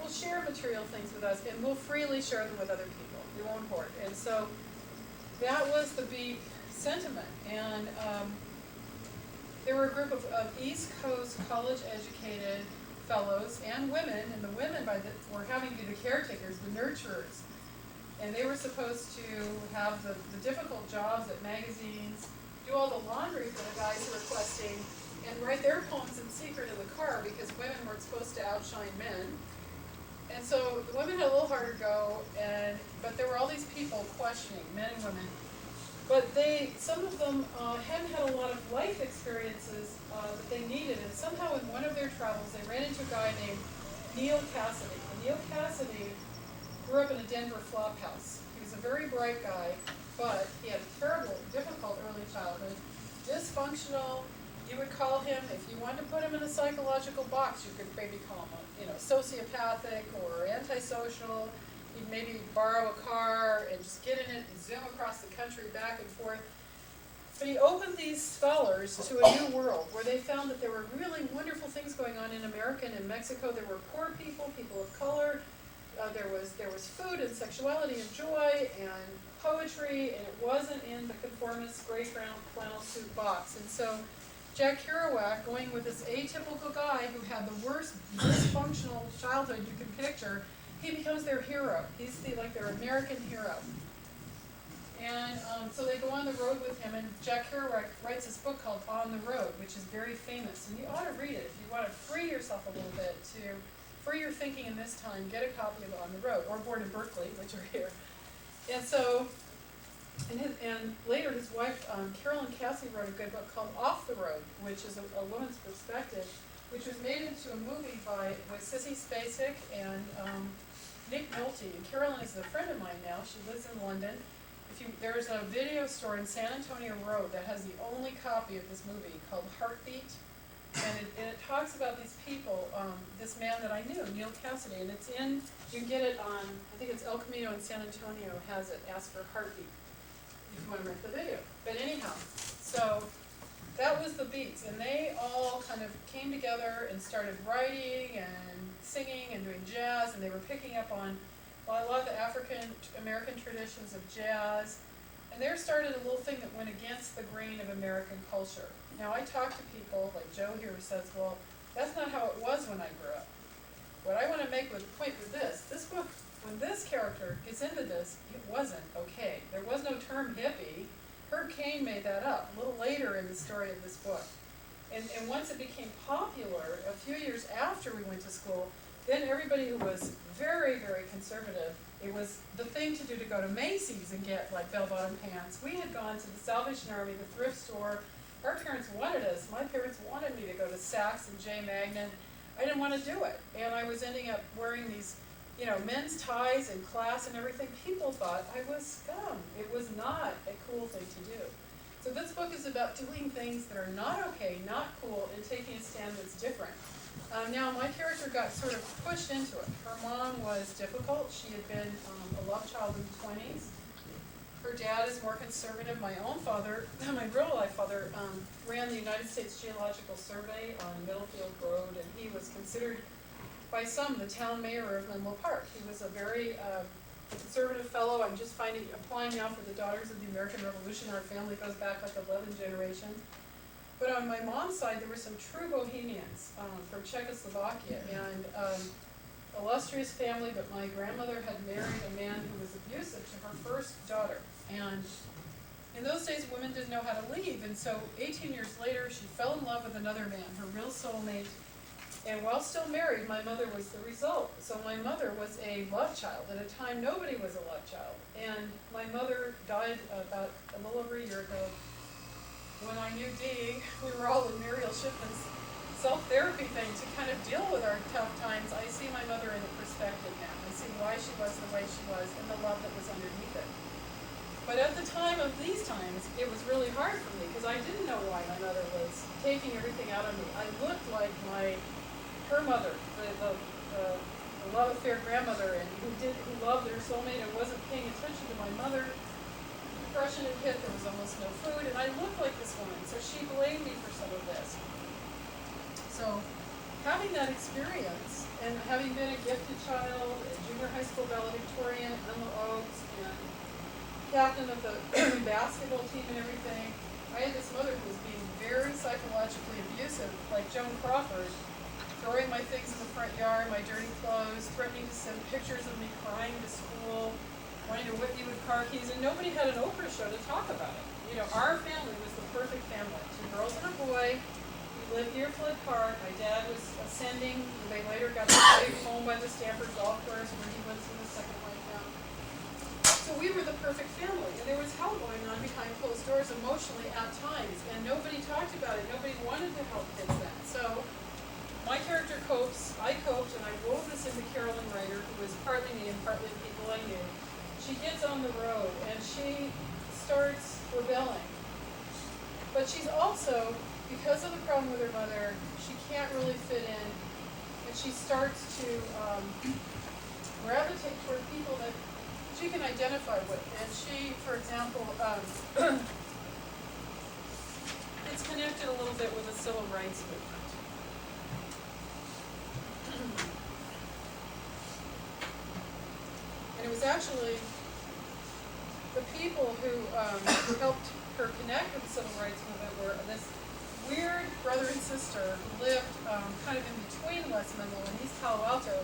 will share material things with us, and we'll freely share them with other people. We won't hoard. And so that was the beat sentiment. And there were a group of East Coast college-educated fellows and women, and the women were having to be the caretakers, the nurturers. And they were supposed to have the difficult jobs at magazines, do all the laundry for the guys who were questing, and write their poems in secret in the car because women weren't supposed to outshine men. And so the women had a little harder go, but there were all these people questioning, men and women. But some of them hadn't had a lot of life experiences that they needed, and somehow in one of their travels they ran into a guy named Neal Cassady. And Neal Cassady grew up in a Denver flop house. He was a very bright guy, but he had a terrible, difficult early childhood, dysfunctional. You would call him, if you wanted to put him in a psychological box, you could maybe call him sociopathic or antisocial. He'd maybe borrow a car and just get in it and zoom across the country back and forth. But he opened these scholars to a new world where they found that there were really wonderful things going on in America and in Mexico. There were poor people, people of color. There was food and sexuality and joy and poetry, and it wasn't in the conformist gray brown flannel suit box. And so Jack Kerouac, going with this atypical guy who had the worst dysfunctional childhood you can picture, he becomes their hero. He's their American hero. And so they go on the road with him, and Jack Kerouac writes this book called On the Road, which is very famous. And you ought to read it if you want to free yourself a little bit, to free your thinking in this time. Get a copy of On the Road, or Born in Berkeley, which are here. And so, and later his wife, Carolyn Cassady, wrote a good book called Off the Road, which is a woman's perspective, which was made into a movie with Sissy Spacek and Nick Nolte. And Carolyn is a friend of mine now. She lives in London. There's a video store in San Antonio Road that has the only copy of this movie called Heartbeat. And it talks about these people, this man that I knew, Neal Cassady, and you can get it on, I think it's El Camino in San Antonio has it, ask for Heartbeat, if you want to rent the video. But anyhow, so that was the Beats, and they all kind of came together and started writing and singing and doing jazz, and they were picking up on a lot of the African-American traditions of jazz, and there started a little thing that went against the grain of American culture. Now, I talk to people, like Joe here, who says, well, that's not how it was when I grew up. What I want to make with the point with this book, when this character gets into this, it wasn't okay. There was no term hippie. Herb Caen made that up a little later in the story of this book. And once it became popular, a few years after we went to school, then everybody who was very, very conservative, it was the thing to do to go to Macy's and get like bell-bottom pants. We had gone to the Salvation Army, the thrift store. Our parents wanted us. My parents wanted me to go to Saks and J. Magnin. I didn't want to do it. And I was ending up wearing these, you know, men's ties in class and everything. People thought I was scum. It was not a cool thing to do. So this book is about doing things that are not okay, not cool, and taking a stand that's different. Now, my character got sort of pushed into it. Her mom was difficult. She had been a love child in the 20s. Her dad is more conservative. My own father, my real-life father, ran the United States Geological Survey on Middlefield Road, and he was considered by some the town mayor of Menlo Park. He was a very conservative fellow. I'm just applying now for the Daughters of the American Revolution. Our family goes back like 11 generations. But on my mom's side, there were some true Bohemians from Czechoslovakia, and illustrious family, but my grandmother had married a man who was abusive to her first daughter. And in those days, women didn't know how to leave, and so 18 years later, she fell in love with another man, her real soulmate. And while still married, my mother was the result. So my mother was a love child. At a time, nobody was a love child. And my mother died about a little over a year ago. When I knew Dee, we were all in Muriel Shipman's self-therapy thing to kind of deal with our tough times. I see my mother in a perspective now. I see why she was the way she was and the love that was underneath it. But at the time of these times, it was really hard for me because I didn't know why my mother was taking everything out of me. I looked like her mother, the love affair grandmother, and who loved their soulmate and wasn't paying attention to my mother. Depression had hit, there was almost no food, and I looked like this woman, so she blamed me for some of this. So, having that experience, and having been a gifted child, a junior high school valedictorian at Menlo Oaks, and captain of the basketball team and everything, I had this mother who was being very psychologically abusive, like Joan Crawford, throwing my things in the front yard, my dirty clothes, threatening to send pictures of me crying to school, wanting to whip me with car keys, and nobody had an Oprah show to talk about it. You know, our family was the perfect family. 2 girls and a boy. We lived near Flood Park. My dad was ascending. They later got a big home by the Stanford Golf Course where he went to the second life down. So we were the perfect family, and there was hell going on behind closed doors emotionally at times, and nobody talked about it. Nobody wanted to help kids then. So my character copes, I coped, and I wove this into Carolyn Ryder, who was partly me and partly people I knew. She gets on the road and she starts rebelling. But she's also, because of the problem with her mother, she can't really fit in, and she starts to gravitate toward people that she can identify with. And she, for example, it's connected a little bit with the civil rights movement. And it was actually the people who helped her connect with the civil rights movement were this weird brother and sister who lived kind of in between West Menlo and East Palo Alto.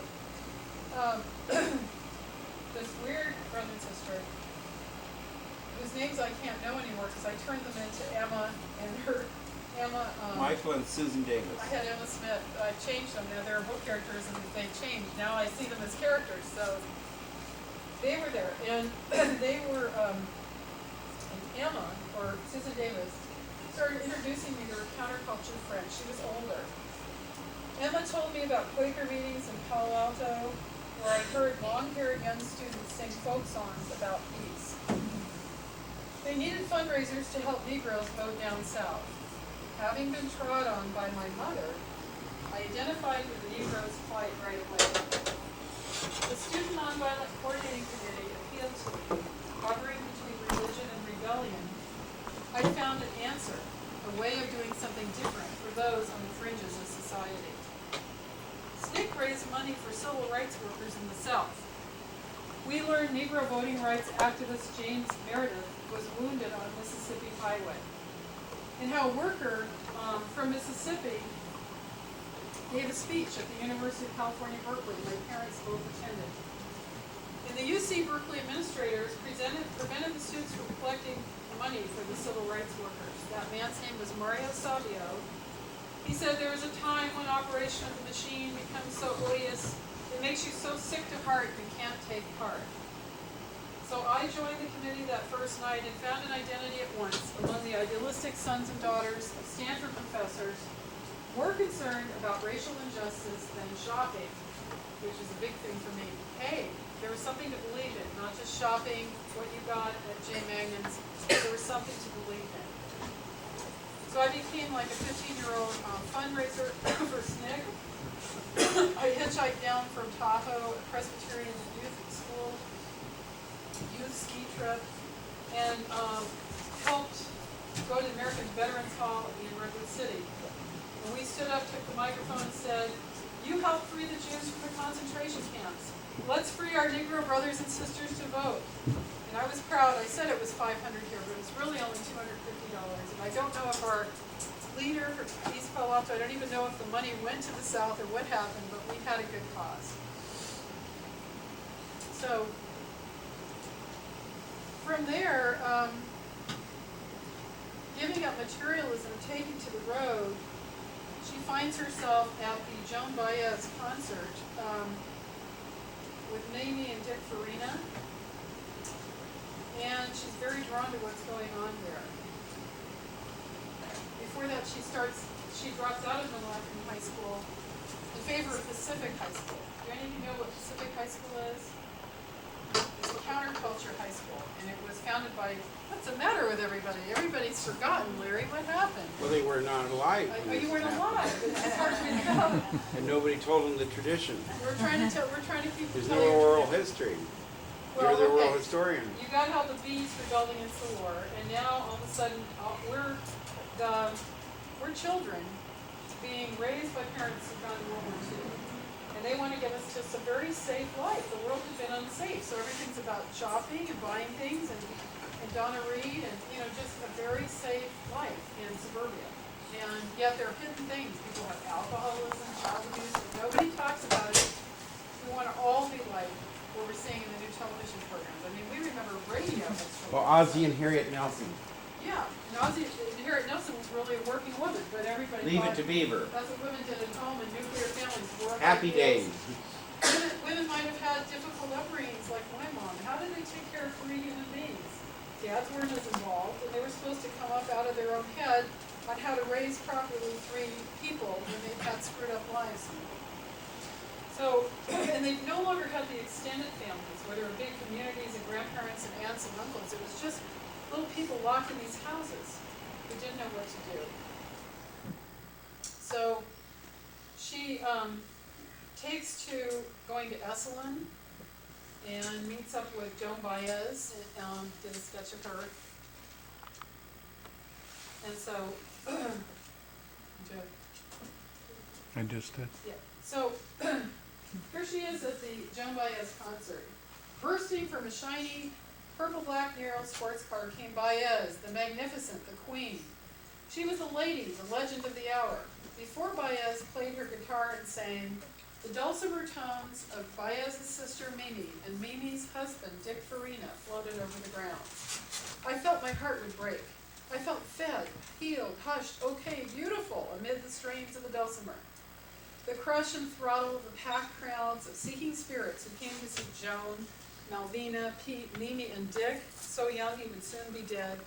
This weird brother and sister whose names I can't know anymore because I turned them into Emma and her Emma. Michael and Susan Davis. I had Emma Smith. I changed them. Now they're book characters and they changed. Now I see them as characters. So they were there, and they were, and Emma, or Susan Davis, started introducing me to her counterculture friend. She was older. Emma told me about Quaker meetings in Palo Alto, where I heard long-haired young students sing folk songs about peace. They needed fundraisers to help Negroes vote down south. Having been trod on by my mother, I identified with the Negroes' plight right away. The Student Nonviolent Coordinating Committee appealed to me, hovering between religion and rebellion. I found an answer, a way of doing something different for those on the fringes of society. SNCC raised money for civil rights workers in the South. We learned Negro voting rights activist James Meredith was wounded on a Mississippi highway, and how a worker from Mississippi gave a speech at the University of California, Berkeley. My parents both attended. And the UC Berkeley administrators prevented the students from collecting money for the civil rights workers. That man's name was Mario Savio. He said there is a time when operation of the machine becomes so odious, it makes you so sick to heart you can't take part. So I joined the committee that first night and found an identity at once among the idealistic sons and daughters of Stanford professors more concerned about racial injustice than shopping, which is a big thing for me. Hey, there was something to believe in, not just shopping what you got at J. Magnon's, there was something to believe in. So I became like a 15-year-old fundraiser for SNCC. I hitchhiked down from Tahoe, a Presbyterian youth school, youth ski trip, and helped go to the American Veterans Hall in Redwood City. And we stood up, took the microphone and said, "You helped free the Jews from the concentration camps. Let's free our Negro brothers and sisters to vote." And I was proud. I said it was $500 here, but it was really only $250. And I don't know if our leader for East Palo Alto, I don't even know if the money went to the South or what happened, but we had a good cause. So from there, giving up materialism, taking to the road, she finds herself at the Joan Baez concert with Mamie and Dick Farina, and she's very drawn to what's going on there. Before that, she drops out of Milwaukee High School in favor of Pacific High School. Do any of you know what Pacific High School is? It's a counterculture high school, and it was founded by, what's the matter with everybody? Everybody's forgotten, Larry, what happened? Well, they were not alive. Oh, you weren't alive, it's hard to remember. And nobody told them the tradition. We're trying to keep. There's no oral history. You're the oral historian. You got how the bees rebelling against the war, and now all of a sudden we're children being raised by parents who've gone to World War II. And they want to give us just a very safe life. The world has been unsafe, so everything's about shopping and buying things and Donna Reed and just a very safe life in suburbia. And yet there are hidden things. People have alcoholism, child abuse, and nobody talks about it. We want to all be like what we're seeing in the new television programs. I mean, we remember radio. Well, Ozzie and Harriet Nelson. Yeah, and Harriet Nelson was really a working woman, but everybody Leave thought it to Beaver. that's what women did at home in nuclear families. Happy days. Women might have had difficult upbringings like my mom. How did they take care of 3 human beings? Dads weren't as involved, and they were supposed to come up out of their own head on how to raise properly 3 people when they've had screwed up lives. So, and they no longer had the extended families, where there were big communities and grandparents and aunts and uncles. It was just little people locked in these houses who didn't know what to do. So she takes to going to Esalen and meets up with Joan Baez, did a sketch of her. And so, I just did. yeah. So here she is at the Joan Baez concert. Bursting from a shiny purple-black narrow sports car came Baez, the magnificent, the queen. She was a lady, the legend of the hour. Before Baez played her guitar and sang, the dulcimer tones of Baez's sister Mimi and Mimi's husband Dick Farina floated over the ground. I felt my heart would break. I felt fed, healed, hushed, okay, beautiful amid the strains of the dulcimer. The crush and throttle of the packed crowds of seeking spirits who came to see Joan, Malvina, Pete, Mimi, and Dick, so young he would soon be dead,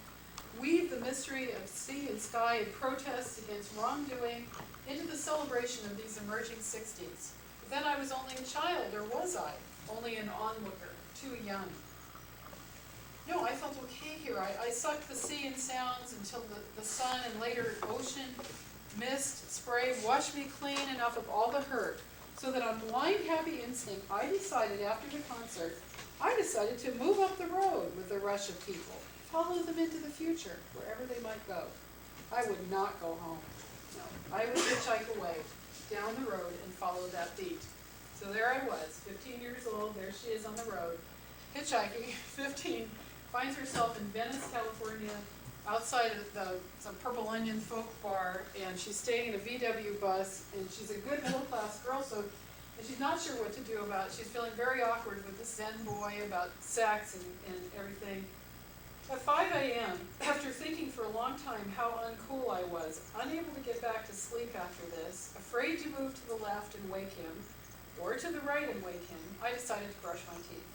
weave the mystery of sea and sky and protests against wrongdoing into the celebration of these emerging 60s. But then I was only a child, or was I? Only an onlooker, too young. No, I felt okay here. I sucked the sea and sounds until the sun and later ocean, mist, spray washed me clean enough of all the hurt, so that on blind happy instinct, I decided after the concert, to move up the road with the rush of people, follow them into the future, wherever they might go. I would not go home. No, I would hitchhike away, down the road, and follow that beat. So there I was, 15 years old, there she is on the road, hitchhiking, 15, finds herself in Venice, California, outside of some Purple Onion folk bar, and she's staying in a VW bus, and she's a good middle-class girl, and she's not sure what to do about it. She's feeling very awkward with this Zen boy about sex and everything. At 5 a.m., after thinking for a long time how uncool I was, unable to get back to sleep after this, afraid to move to the left and wake him, or to the right and wake him, I decided to brush my teeth.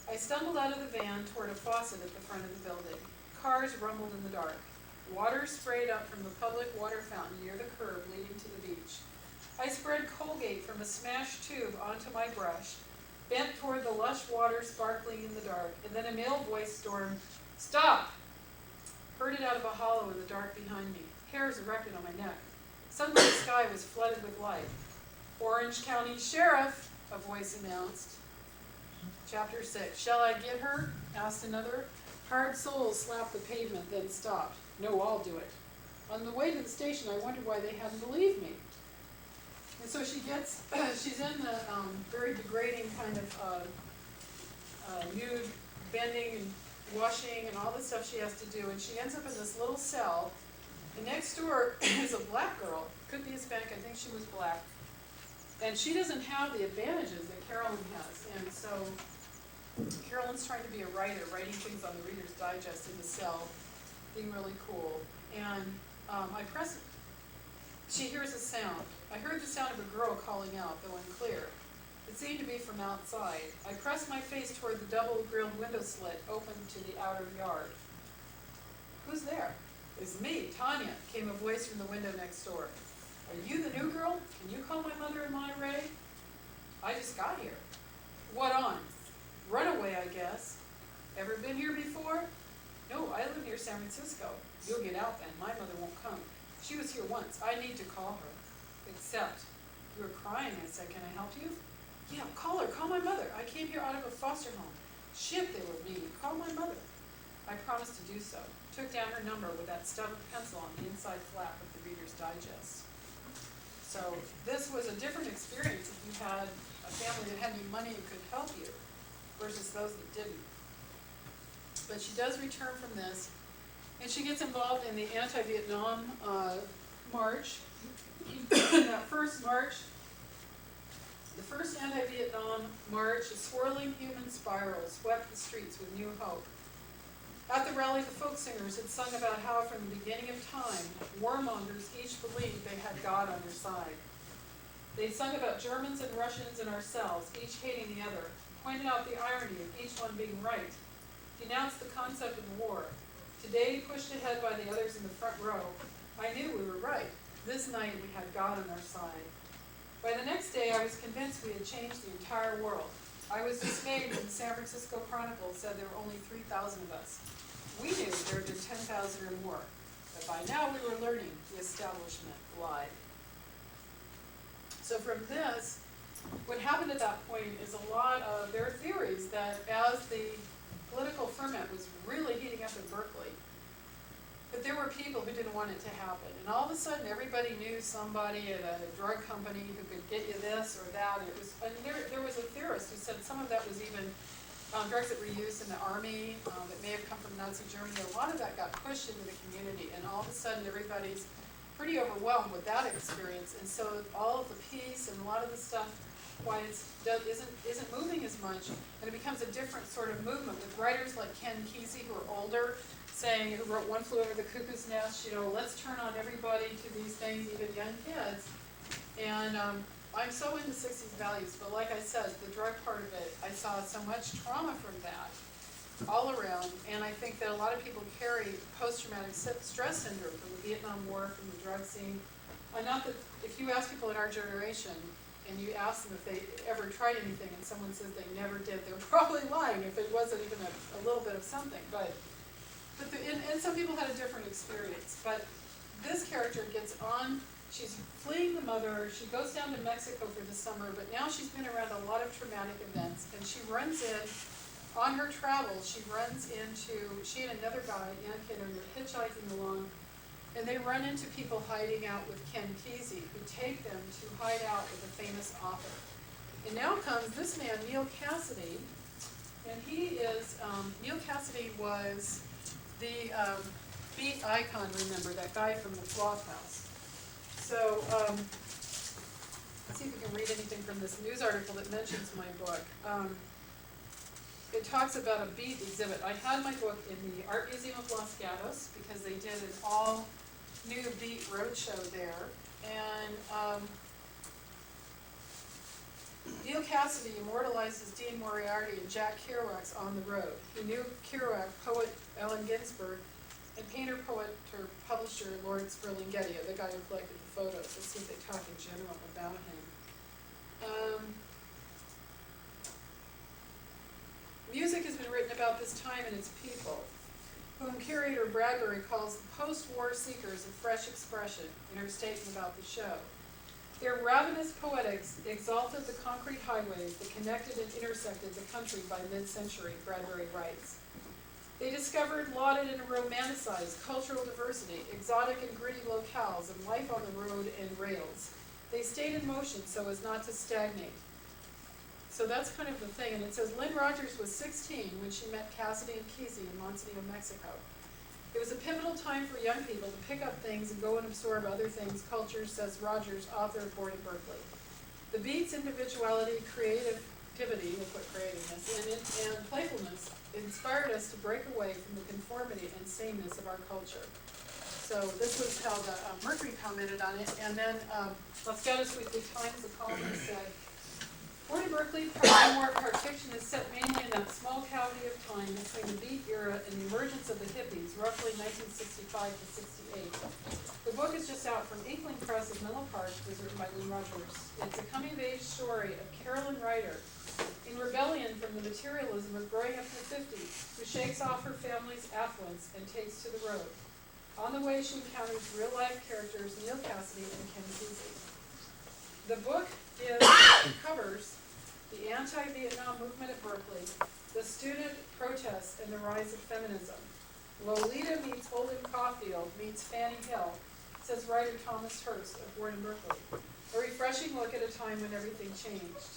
I stumbled out of the van toward a faucet at the front of the building. Cars rumbled in the dark. Water sprayed up from the public water fountain near the curb leading to the beach. I spread Colgate from a smashed tube onto my brush, bent toward the lush water sparkling in the dark, and then a male voice stormed, "Stop!" Heard it out of a hollow in the dark behind me. Hairs erected on my neck. Suddenly the sky was flooded with light. "Orange County Sheriff," a voice announced. Chapter 6. "Shall I get her?" asked another. Hard soles slapped the pavement, then stopped. "No, I'll do it." On the way to the station, I wondered why they hadn't believed me. And so she gets, she's in the very degrading kind of nude bending and washing and all the stuff she has to do, and she ends up in this little cell. And next door is a black girl, could be Hispanic, I think she was black. And she doesn't have the advantages that Carolyn has, and so Carolyn's trying to be a writer, writing things on the Reader's Digest in the cell, being really cool. And I press it. She hears a sound. I heard the sound of a girl calling out, though unclear. It seemed to be from outside. I pressed my face toward the double-grilled window slit open to the outer yard. "Who's there?" "It's me, Tanya," came a voice from the window next door. "Are you the new girl? Can you call my mother in Monterey?" "I just got here." "What on?" "Runaway, I guess." "Ever been here before?" "No, I live near San Francisco." "You'll get out then. My mother won't come. She was here once. I need to call her." "Except." "You were crying," I said. "Can I help you?" "Yeah, call her. Call my mother. I came here out of a foster home." "Shit, they were mean. Call my mother." I promised to do so. Took down her number with that stubborn pencil on the inside flap of the Reader's Digest. So this was a different experience if you had a family that had any money and could help you versus those that didn't. But she does return from this, and she gets involved in the anti-Vietnam march. That first march, the first anti-Vietnam march, a swirling human spiral, swept the streets with new hope. At the rally, the folk singers had sung about how from the beginning of time, warmongers each believed they had God on their side. They sung about Germans and Russians and ourselves, each hating the other, pointed out the irony of each one being right, denounced the concept of war. Today, pushed ahead by the others in the front row, I knew we were right. This night we had God on our side. By the next day, I was convinced we had changed the entire world. I was dismayed when the San Francisco Chronicle said there were only 3,000 of us. We knew there had been 10,000 or more, but by now we were learning the establishment lied. So from this, what happened at that point is a lot of, there are theories that as the political ferment was really heating up in Berkeley, but there were people who didn't want it to happen. And all of a sudden, everybody knew somebody at a drug company who could get you this or that. It was, and there was a theorist who said some of that was even drugs that were used in the army that may have come from Nazi Germany. A lot of that got pushed into the community, and all of a sudden, everybody's pretty overwhelmed with that experience. And so all of the peace and a lot of the stuff, why it isn't moving as much, and it becomes a different sort of movement with writers like Ken Kesey, who are older, saying, who wrote One Flew Over the Cuckoo's Nest, you know, let's turn on everybody to these things, even young kids. And I'm so into 60s values, but like I said, the drug part of it, I saw so much trauma from that all around, and I think that a lot of people carry post-traumatic stress syndrome from the Vietnam War, from the drug scene. Not that, if you ask people in our generation, and you ask them if they ever tried anything, and someone says they never did, they're probably lying if it wasn't even a little bit of something. And some people had a different experience. But this character gets on, she's fleeing the mother, she goes down to Mexico for the summer, but now she's been around a lot of traumatic events, and she runs in, on her travels, she and another guy, young kid, are hitchhiking along, and they run into people hiding out with Ken Kesey, who take them to hide out with a famous author. And now comes this man, Neal Cassady, and he is, Neal Cassady was the beat icon, remember, that guy from the Flop House. So, let's see if we can read anything from this news article that mentions my book. it talks about a beat exhibit. I had my book in the Art Museum of Los Gatos because they did an all new beat roadshow there. And Neal Cassady immortalizes Dean Moriarty and Jack Kerouac's On the Road. He knew Kerouac, poet Allen Ginsberg, and painter, poet, or publisher Lawrence Ferlinghetti, the guy who collected the photos. Let's see if they talk in general about him. Music has been written about this time and its people, whom curator Bradbury calls the post-war seekers of fresh expression in her statement about the show. Their ravenous poetics exalted the concrete highways that connected and intersected the country by mid-century, Bradbury writes. They discovered, lauded, and romanticized cultural diversity, exotic and gritty locales, and life on the road and rails. They stayed in motion so as not to stagnate. So that's kind of the thing, and it says Lynn Rogers was 16 when she met Cassady and Kesey in Montevideo, Mexico. It was a pivotal time for young people to pick up things and go and absorb other things, cultures, says Rogers, author born in Berkeley. The beat's individuality, creativity, we'll put creativeness, and playfulness inspired us to break away from the conformity and sameness of our culture. So this was how the Mercury commented on it, and then Los Gatos Weekly Times, the columnist said, born in Berkeley, part memoir, part fiction is set mainly in that small cavity of time between the beat era and the emergence of the hippies, roughly 1965 to 68. The book is just out from Inkling Press of Menlo Park, was written by Lynn Rogers. It's a coming-of-age story of Carolyn Ryder in rebellion from the materialism of growing up in the 50s, who shakes off her family's affluence and takes to the road. On the way, she encounters real-life characters Neal Cassady and Kesey. The book covers the anti-Vietnam movement at Berkeley, the student protests, and the rise of feminism. Lolita meets Holden Caulfield meets Fannie Hill, says writer Thomas Hurst of Born in Berkeley. A refreshing look at a time when everything changed.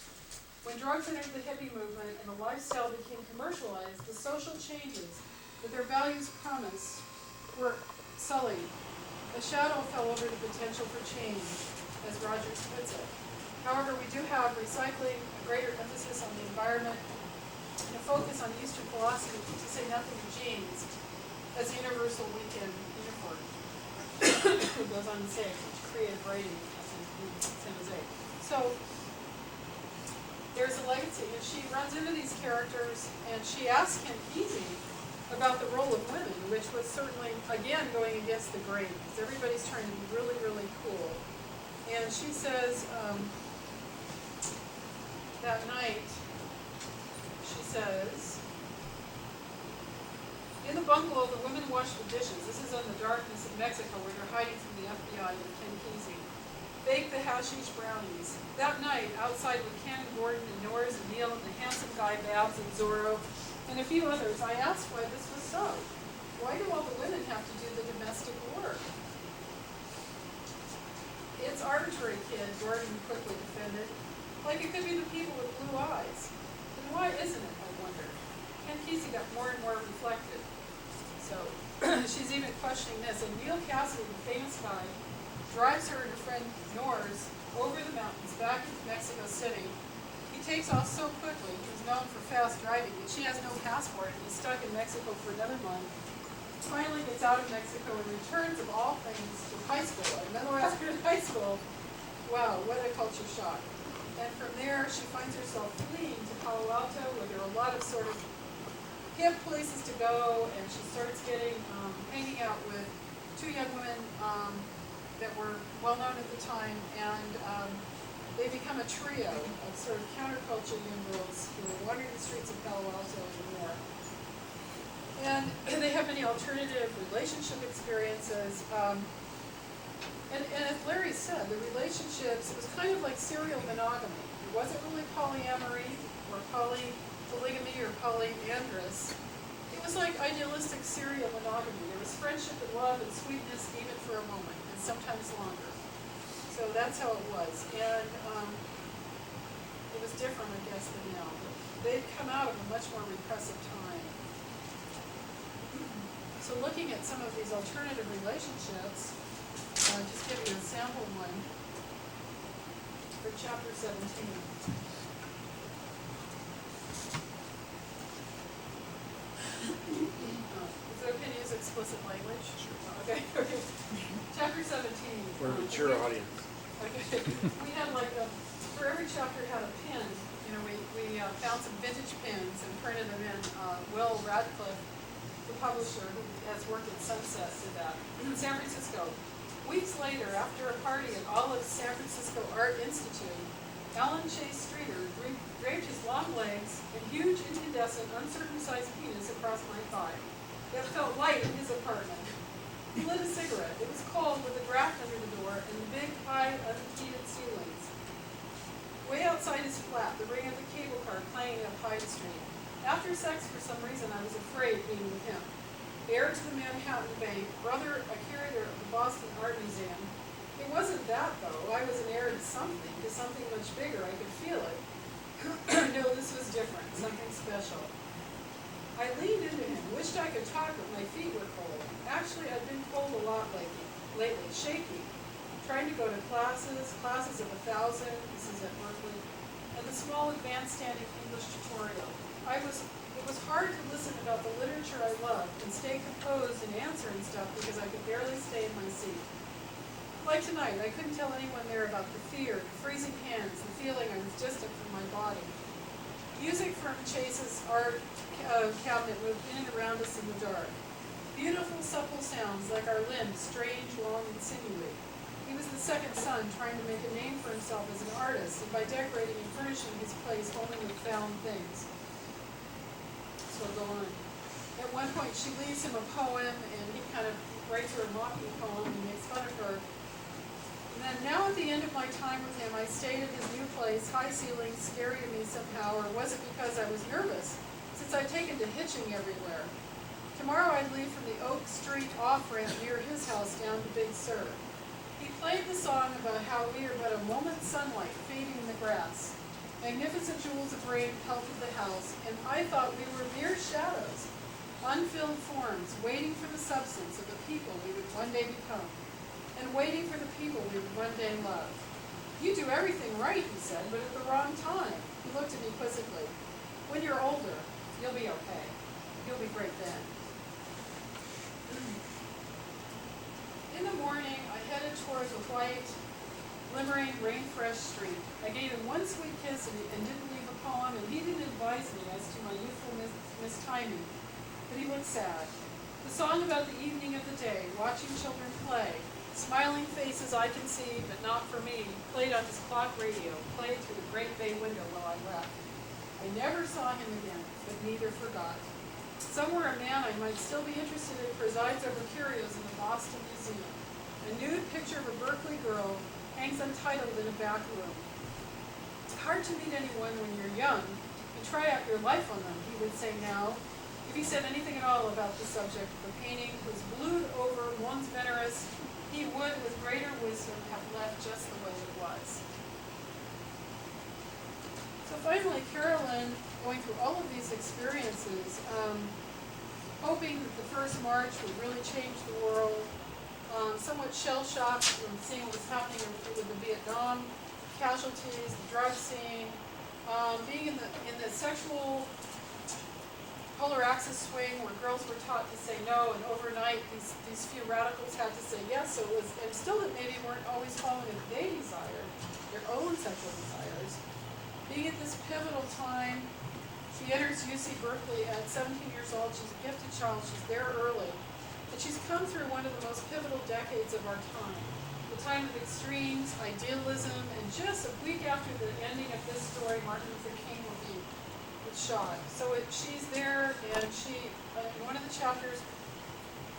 When drugs entered the hippie movement and the lifestyle became commercialized, the social changes that their values promised were sullied. A shadow fell over the potential for change, as Rogers puts it. However, we do have recycling, a greater emphasis on the environment, and a focus on Eastern philosophy, to say nothing of jeans, as a universal weekend uniform. It goes on to say, creative writing in San Jose. So, there's a legacy, and she runs into these characters, and she asks him easy about the role of women, which was certainly, again, going against the grain, because everybody's trying to be really, really cool. And she says, that night, she says, in the bungalow, the women wash the dishes. This is in the darkness of Mexico, where they're hiding from the FBI and Ken Kesey. Bake the hashish brownies. That night, outside with Ken, Gordon, and Norris, and Neal, and the handsome guy, Babs, and Zorro, and a few others, I asked why this was so. Why do all the women have to do the domestic work? It's arbitrary, kid, Gordon quickly defended. Like it could be the people with blue eyes. Then why isn't it, I wonder? Ken Kesey got more and more reflective. So she's even questioning this. And Neal Cassady, the famous guy, drives her and her friend Norris over the mountains back into Mexico City. He takes off so quickly. He's known for fast driving, but she has no passport, and he's stuck in Mexico for another month. Finally gets out of Mexico and returns, of all things, to high school, at Menlo Park High School. Wow, what a culture shock. And from there, she finds herself fleeing to Palo Alto, where there are a lot of sort of hip places to go, and she starts hanging out with two young women that were well known at the time, and they become a trio of sort of counterculture young girls who are wandering the streets of Palo Alto and more. And they have many alternative relationship experiences. And as Larry said, the relationships, it was kind of like serial monogamy. It wasn't really polyamory or polygamy or polyandrous. It was like idealistic serial monogamy. There was friendship and love and sweetness even for a moment, and sometimes longer. So that's how it was. And it was different, I guess, than now. They'd come out of a much more repressive time. So looking at some of these alternative relationships, just give you a sample one for chapter 17. explicit language? Okay, okay. Chapter 17. We're a mature audience. Okay, we had like for every chapter had a pin. You know, we found some vintage pins and printed them in. Will Radcliffe, the publisher who has worked at Sunset, did that in San Francisco. Weeks later, after a party at Olive's San Francisco Art Institute, Alan Chase Streeter draped his long legs and huge, incandescent, uncircumcised penis across my thigh. That felt light in his apartment. He lit a cigarette. It was cold with a draft under the door and the big, high, unheated ceilings. Way outside his flat, the ring of the cable car playing up Hyde Street. After sex, for some reason, I was afraid being with him. Heir to the Manhattan Bank, brother, a curator of the Boston Art Museum. It wasn't that, though. I was an heir to something much bigger. I could feel it. No, this was different, something special. I leaned into him, wished I could talk, but my feet were cold. Actually, I'd been cold a lot lately, shaky. Trying to go to classes of 1,000, this is at Berkeley, and the small advanced standing English tutorial. It was hard to listen about the literature I loved and stay composed and answering stuff because I could barely stay in my seat. Like tonight, I couldn't tell anyone there about the fear, the freezing hands, the feeling I was distant from my body. Music from Chase's art cabinet moved in and around us in the dark. Beautiful, supple sounds like our Lynn, strange, long, and sinewy. He was the second son trying to make a name for himself as an artist and by decorating and furnishing his place only with found things. So go on. At one point, she leaves him a poem, and he kind of writes her a mocking poem and makes fun of her. And then now at the end of my time with him, I stayed at his new place, high ceilings, scary to me somehow, or was it because I was nervous, since I'd taken to hitching everywhere. Tomorrow I'd leave from the Oak Street off-ramp near his house down to Big Sur. He played the song about how we are but a moment's sunlight fading in the grass. Magnificent jewels of rain pelted the house, and I thought we were mere shadows, unfilled forms, waiting for the substance of the people we would one day become, and waiting for the people we would one day love. You do everything right, he said, but at the wrong time. He looked at me quizzically. When you're older, you'll be okay. You'll be great then. In the morning, I headed toward the white, glimmering, rain-fresh street. I gave him one sweet kiss and didn't leave a poem, and he didn't advise me as to my youthful mistiming, but he looked sad. The song about the evening of the day, watching children play, smiling faces I can see, but not for me, played on his clock radio, played through the great bay window while I left. I never saw him again, but neither forgot. Somewhere a man I might still be interested in presides over curios in the Boston Museum. A nude picture of a Berkeley girl hangs untitled in a back room. It's hard to meet anyone when you're young and try out your life on them, he would say now. If he said anything at all about the subject, the painting was blued over, once venerous, he would, with greater wisdom, have left just the way it was. So finally, Carolyn, going through all of these experiences, hoping that the first march would really change the world, somewhat shell-shocked when seeing what was happening with the Vietnam casualties, the drug scene, being in the sexual polar axis swing where girls were taught to say no, and overnight these few radicals had to say yes. So it was, and still that maybe weren't always following what they desired, their own sexual desires. Being at this pivotal time, she enters UC Berkeley at 17 years old. She's a gifted child. She's there early. And she's come through one of the most pivotal decades of our time. The time of extremes, idealism, and just a week after the ending of this story, Martin Luther King was shot. So she's there, and she, in one of the chapters,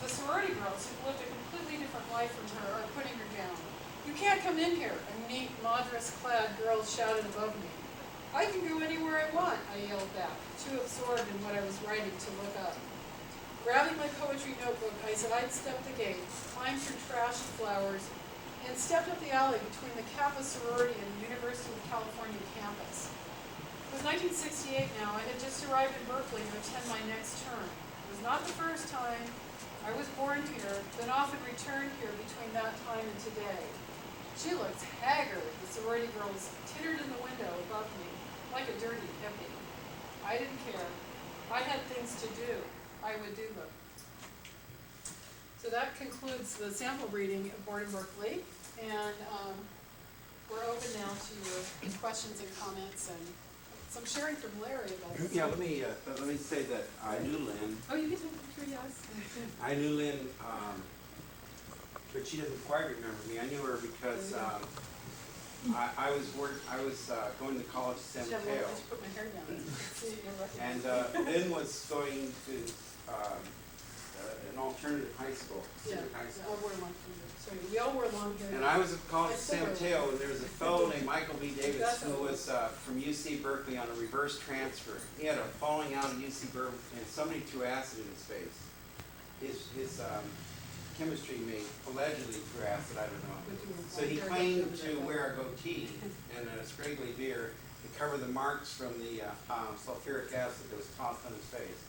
the sorority girls who lived a completely different life from her are putting her down. You can't come in here, a neat, madras-clad girl shouted above me. I can go anywhere I want, I yelled back, too absorbed in what I was writing to look up. Grabbing my poetry notebook, I said I'd step the gate, climbed through trash and flowers, and stepped up the alley between the Kappa sorority and the University of California campus. It was 1968 now. I had just arrived in Berkeley to attend my next term. It was not the first time. I was born here, then often returned here between that time and today. She looked haggard. The sorority girls tittered in the window above me, like a dirty hippie. I didn't care. I had things to do. I would do them. So that concludes the sample reading of Born in Berkeley, and we're open now to your questions and comments and some sharing from Larry about this. Yeah, let me say that I knew Lynn. Oh, you can take a picture, yes. I knew Lynn, but she doesn't quite remember me. I knew her because I was going to college in San Yeah, well, Mateo, I should put my hair down. See, you'll and recognize me. Lynn was going to an alternative high school, Yeah, senior high I school. wore long hair. Sorry, we all wore long hair. And I was at college in San Mateo, and there was a fellow named Michael B. Davis who was from UC Berkeley on a reverse transfer. He had a falling out at UC Berkeley, and somebody threw acid in his face. His chemistry mate allegedly threw acid, I don't know. So he claimed to wear a goatee and a scraggly beard to cover the marks from the sulfuric acid that was tossed on his face.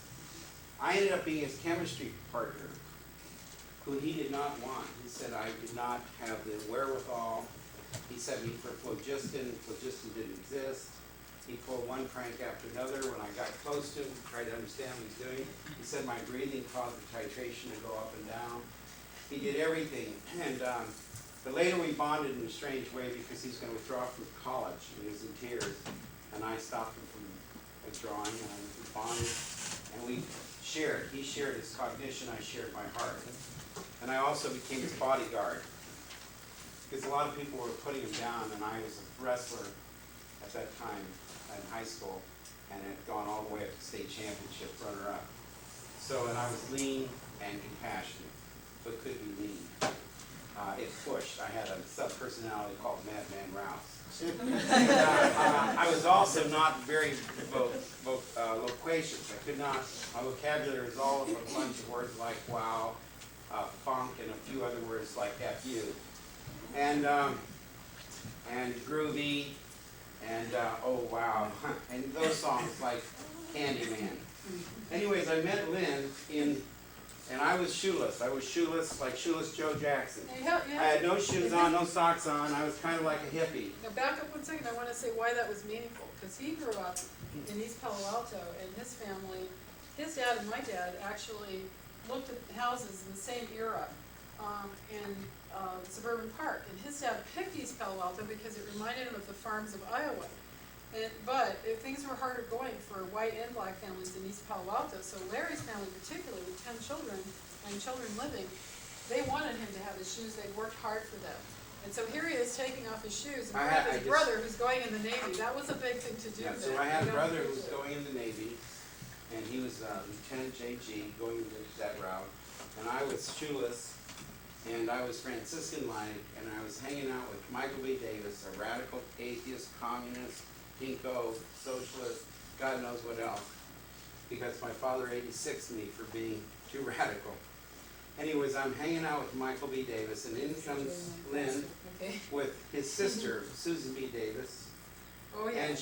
I ended up being his chemistry partner, who he did not want. He said I did not have the wherewithal. He sent me for phlogiston. Phlogiston didn't exist. He pulled one crank after another. When I got close to him, tried to understand what he's doing, he said my breathing caused the titration to go up and down. He did everything. And but later we bonded in a strange way because he was going to withdraw from college, and he was in tears. And I stopped him from withdrawing, and we bonded, and we shared. He shared his cognition, I shared my heart. And I also became his bodyguard, because a lot of people were putting him down, and I was a wrestler at that time in high school, and had gone all the way up to state championship runner-up. So, and I was lean and compassionate, but could be mean. It pushed. I had a sub-personality called Madman Rouse. I was also not very loquacious. I could not, my vocabulary was all of a bunch of words like wow, funk, and a few other words like F you. And groovy, and oh wow, and those songs like Candyman. Anyways, I met Lynn and I was shoeless. I was shoeless, like shoeless Joe Jackson. I had no shoes on, no socks on. I was kind of like a hippie. Now back up 1 second, I want to say why that was meaningful, because he grew up in East Palo Alto, and his family, his dad and my dad actually looked at houses in the same era in Suburban Park, and his dad picked East Palo Alto because it reminded him of the farms of Iowa. But things were harder going for white and black families in East Palo Alto, so Larry's family particularly, with 10 children and children living, they wanted him to have his shoes. They'd worked hard for them. And so here he is taking off his shoes, and we have his brother who's going in the Navy. That was a big thing to do. Yeah, so I had a brother who was going in the Navy, and he was Lieutenant J.G., going that route, and I was shoeless, and I was Franciscan-like, and I was hanging out with Michael B. Davis, a radical atheist, communist, pinko, socialist, God knows what else, because my father 86'd me for being too radical. Anyways, I'm hanging out with Michael B. Davis, and in comes Lynn with his sister, Susan B. Davis. Oh, yeah. And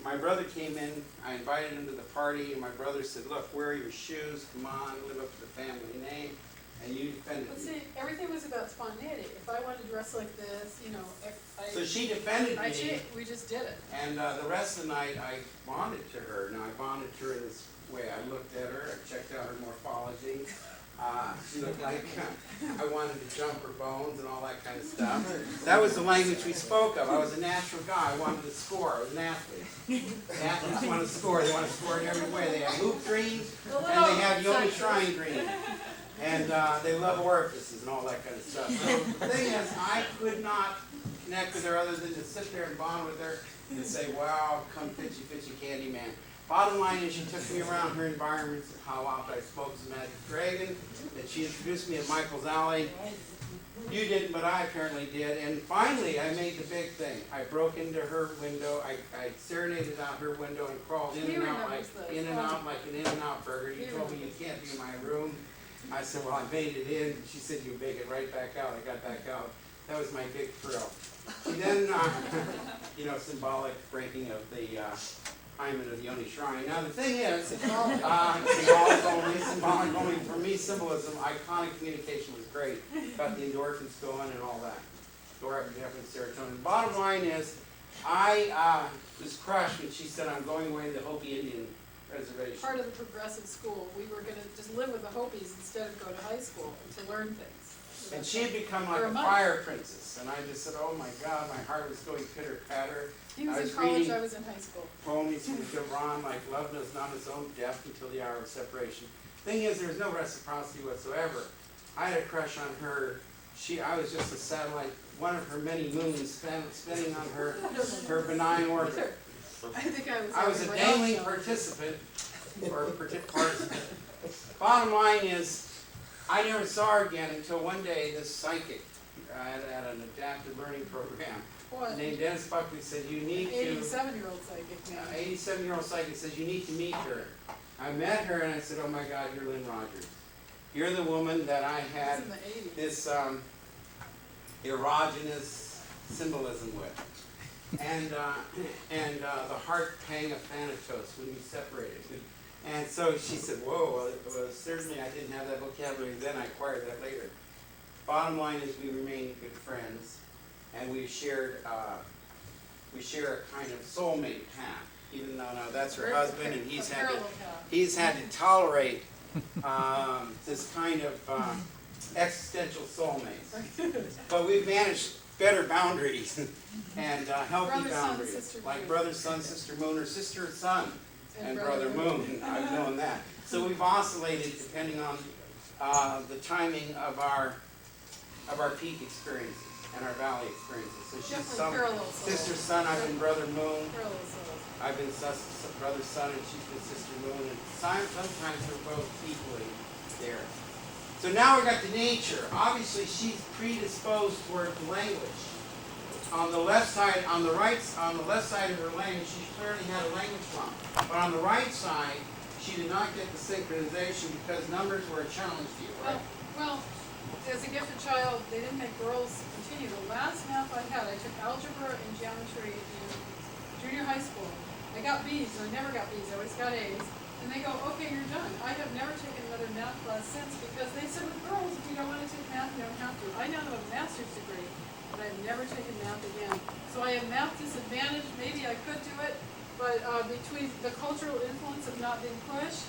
my brother came in, I invited him to the party, and my brother said, look, where are your shoes? Come on, live up to the family name. And you defended But me. see, everything was about spontaneity. If I wanted to dress like this, you know, So she defended me. We just did it. And the rest of the night, I bonded to her. Now, I bonded to her in this way. I looked at her, I checked out her morphology. She looked like I wanted to jump her bones and all that kind of stuff. That was the language we spoke of. I was a natural guy. I wanted to score. I was an athlete. Athletes want to score. They want to score in every way. They have hoop dreams, and they have Yoni Shrine dreams. And they love orifices and all that kind of stuff. So the thing is, I could not connect with her other than to sit there and bond with her and say, wow, come fitchy, fitchy candy man. Bottom line is she took me around her environments of how often I spoke to Magic Dragon, that she introduced me at Michael's Alley. You didn't, but I apparently did. And finally, I made the big thing. I broke into her window. I serenaded out her window and crawled in and out like an In-N-Out burger. You told me you can't be in my room. I said, well, I made it in. She said, you make it right back out. I got back out. That was my big thrill. She then, symbolic breaking of the hymen of the Yoni Shrine. Now, the thing is, symbolic only. For me, symbolism, iconic communication was great. Got the endorphins going and all that. Norepinephrine, serotonin. The bottom line is, I was crushed when she said, I'm going away to the Hopi Indian reservation. part of the progressive school. We were gonna just live with the Hopis instead of go to high school to learn things. So And that's she had become For like a a month. fire princess, and I just said, oh my God, my heart was going pitter patter. He was I in was college, reading I was in high school. Poems from Gibran, like love knows not its own depth until the hour of separation. Thing is, there's no reciprocity whatsoever. I had a crush on her. I was just a satellite, one of her many moons spinning on her benign orbit. I think I was a having my daily own show. participant, or participant. Bottom line is, I never saw her again until one day this psychic at an adaptive learning program What? named Dennis Buckley said, you need to, 87-year-old psychic man. 87-year-old psychic says, you need to meet her. I met her and I said, oh my God, you're Lynn Rogers. You're the woman that I This had is in the 80s. this erogenous symbolism with. And the heart pang of Thanatos when you separated. And so she said, whoa, well, certainly I didn't have that vocabulary then, I acquired that later. Bottom line is we remain good friends, and we share a kind of soulmate path, even though now that's her husband, and he's had to tolerate this kind of existential soulmates. But we've managed better boundaries and healthy Brother, sun, boundaries, sister, like moon. brother, sun, sister, moon, or sister, sun, and brother, moon. I've known that. So we've oscillated depending on the timing of our peak experiences and our valley experiences. So she's Definitely some parallel souls. sister, sun. I've been brother, moon. Parallel souls. I've been brother, sun, and she's been sister, moon. And sometimes they're both equally there. So now we've got the nature. Obviously, she's predisposed toward the language. On the left side, on the left side of her language, she clearly had a language bump. But on the right side, she did not get the synchronization because numbers were a challenge to you, right? Well, as a gifted child, they didn't make girls continue. The last math I had, I took algebra and geometry in junior high school. I got B's, or never got B's, I always got A's. And they go, okay, you're done. I have never taken another math class since because they said with girls, if you don't want to take math, you don't have to. I now have a master's degree, but I've never taken math again. So I have math disadvantage. Maybe I could do it, but between the cultural influence of not being pushed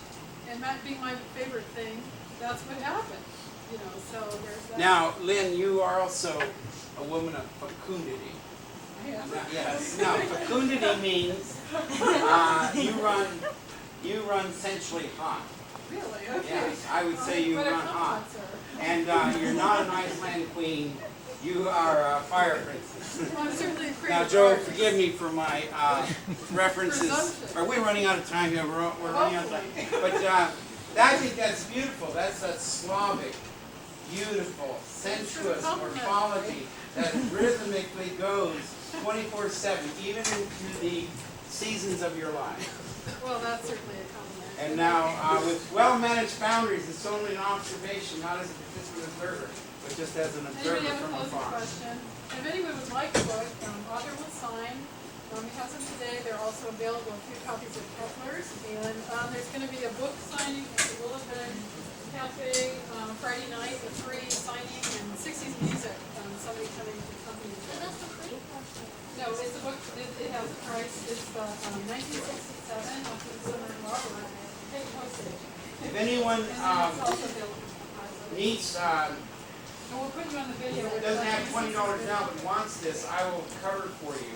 and math being my favorite thing, that's what happened. You know, so there's that. Now, Lynn, you are also a woman of fecundity. Yeah. Yes. Now, fecundity means you run sensually hot. Really? Okay. Yes, I would say you What a run hot. compliment, sir. And you're not an Iceland queen. You are a fire princess. Well, I'm certainly a creative Now, Joe, artist. forgive me for my references. Presumption. Are we running out of time here? We're running out of time. But I think that's beautiful. That's that Slavic, beautiful, sensuous compliment, morphology that rhythmically goes 24/7, even into the seasons of your life. Well, that's certainly a compliment. And now, with well-managed boundaries, it's only an observation, not as a participant observer, but just as an observer Anybody have a from closing afar. question? If anyone would like the book, author will sign. We have some today. They're also available, a few copies of Kepler's. And there's going to be a book signing at the Willowbend Cafe Friday night, a free signing, and 60s music. Somebody coming to accompany the book. That's a free question. No, it's a book, it has a price. It's 1967, up to the summer in Robert. Pay postage. If anyone And then it's also available for the price. needs, And we'll put you on the video. doesn't have $20 now, but wants this, I will cover it for you.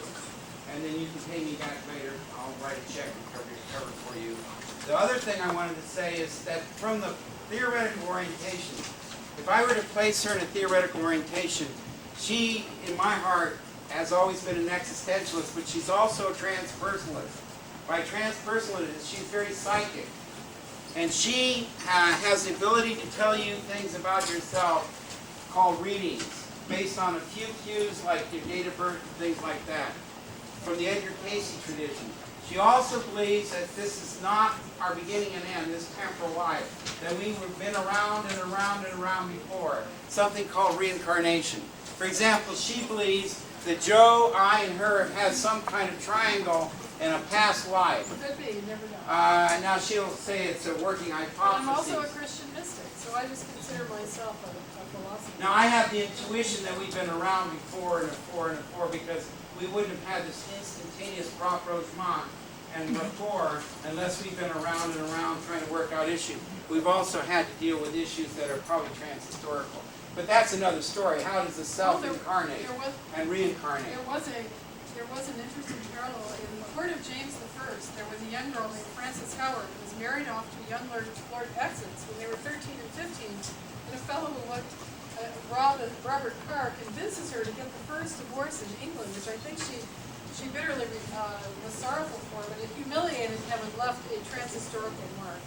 And then you can pay me back later. I'll write a check and cover it for you. The other thing I wanted to say is that from the theoretical orientation, if I were to place her in a theoretical orientation, she, in my heart, has always been an existentialist, but she's also a transpersonalist. By transpersonalist, she's very psychic. And she has the ability to tell you things about yourself called readings, based on a few cues like your date of birth and things like that, from the Edgar Kesey tradition. She also believes that this is not our beginning and end, this temporal life, that we've been around and around and around before, something called reincarnation. For example, she believes that Joe, I, and her have some kind of triangle in a past life. Could be, you never know. And now she'll say it's a working I'm also a hypothesis. Christian mystic, so I just consider myself a philosopher. Now I have the intuition that we've been around before and before and before because we wouldn't have had this instantaneous rapprochement and before, unless we've been around and around trying to work out issues, we've also had to deal with issues that are probably transhistorical. But that's another story. How does the self incarnate and reincarnate? There was an interesting parallel. In the court of James I, there was a young girl named Frances Howard who was married off to young Lord Essex when they were 13 and 15. And a fellow who looked Robert Carr convinces her to get the first divorce in England, which I think she bitterly was sorrowful for, but it humiliated him and left a transhistorical mark.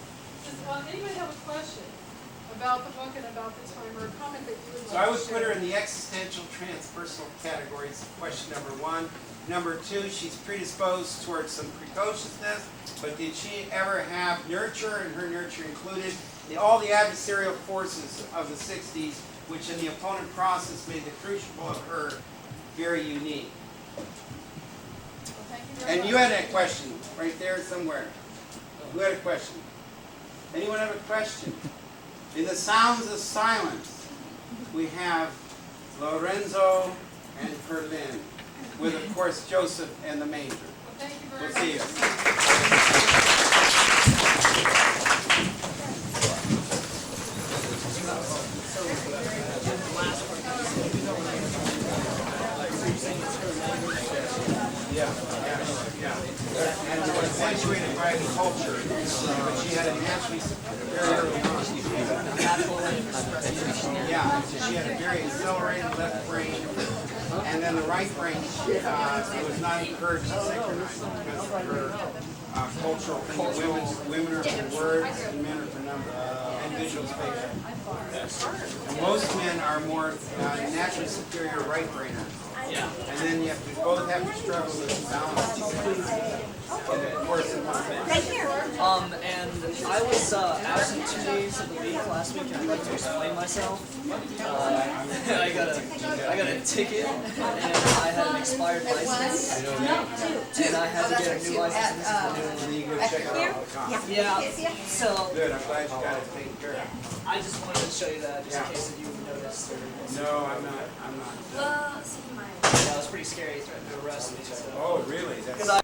Does anybody have a question about the book and about the time, or a comment that you would like to share? So I would put her in the existential transpersonal categories, question number 1. Number 2, she's predisposed towards some precociousness, but did she ever have nurture, and her nurture included all the adversarial forces of the 60s, which in the opponent process made the crucible of her very unique. Well, thank you very And much. you had that question right there somewhere. Who had a question? Anyone have a question? In the sounds of silence, we have Lorenzo and Berlin, with of course Joseph and the Major. Well, thank you very We'll much. see you. Yeah. And it was accentuated by the culture, but she had a naturally very early on. Yeah, she had a very accelerated left brain, and then the right brain was not encouraged to synchronize because of her cultural thing. Women are for words and men are for numbers and visual spatial. And most men are more naturally superior right brainers. And then you have to both have to struggle with balance. And of course, And I was absent 2 days of the week last week, and I tried to explain myself. I got a ticket, and I had an expired license, and I had to get a new license. and then you go check out. Yeah, so Good, I'm glad you got it taken care of. I just wanted to show you that, just in case if you noticed. No, I'm not. Yeah, it was pretty scary. He threatened to arrest me. So. Oh, really? That's Because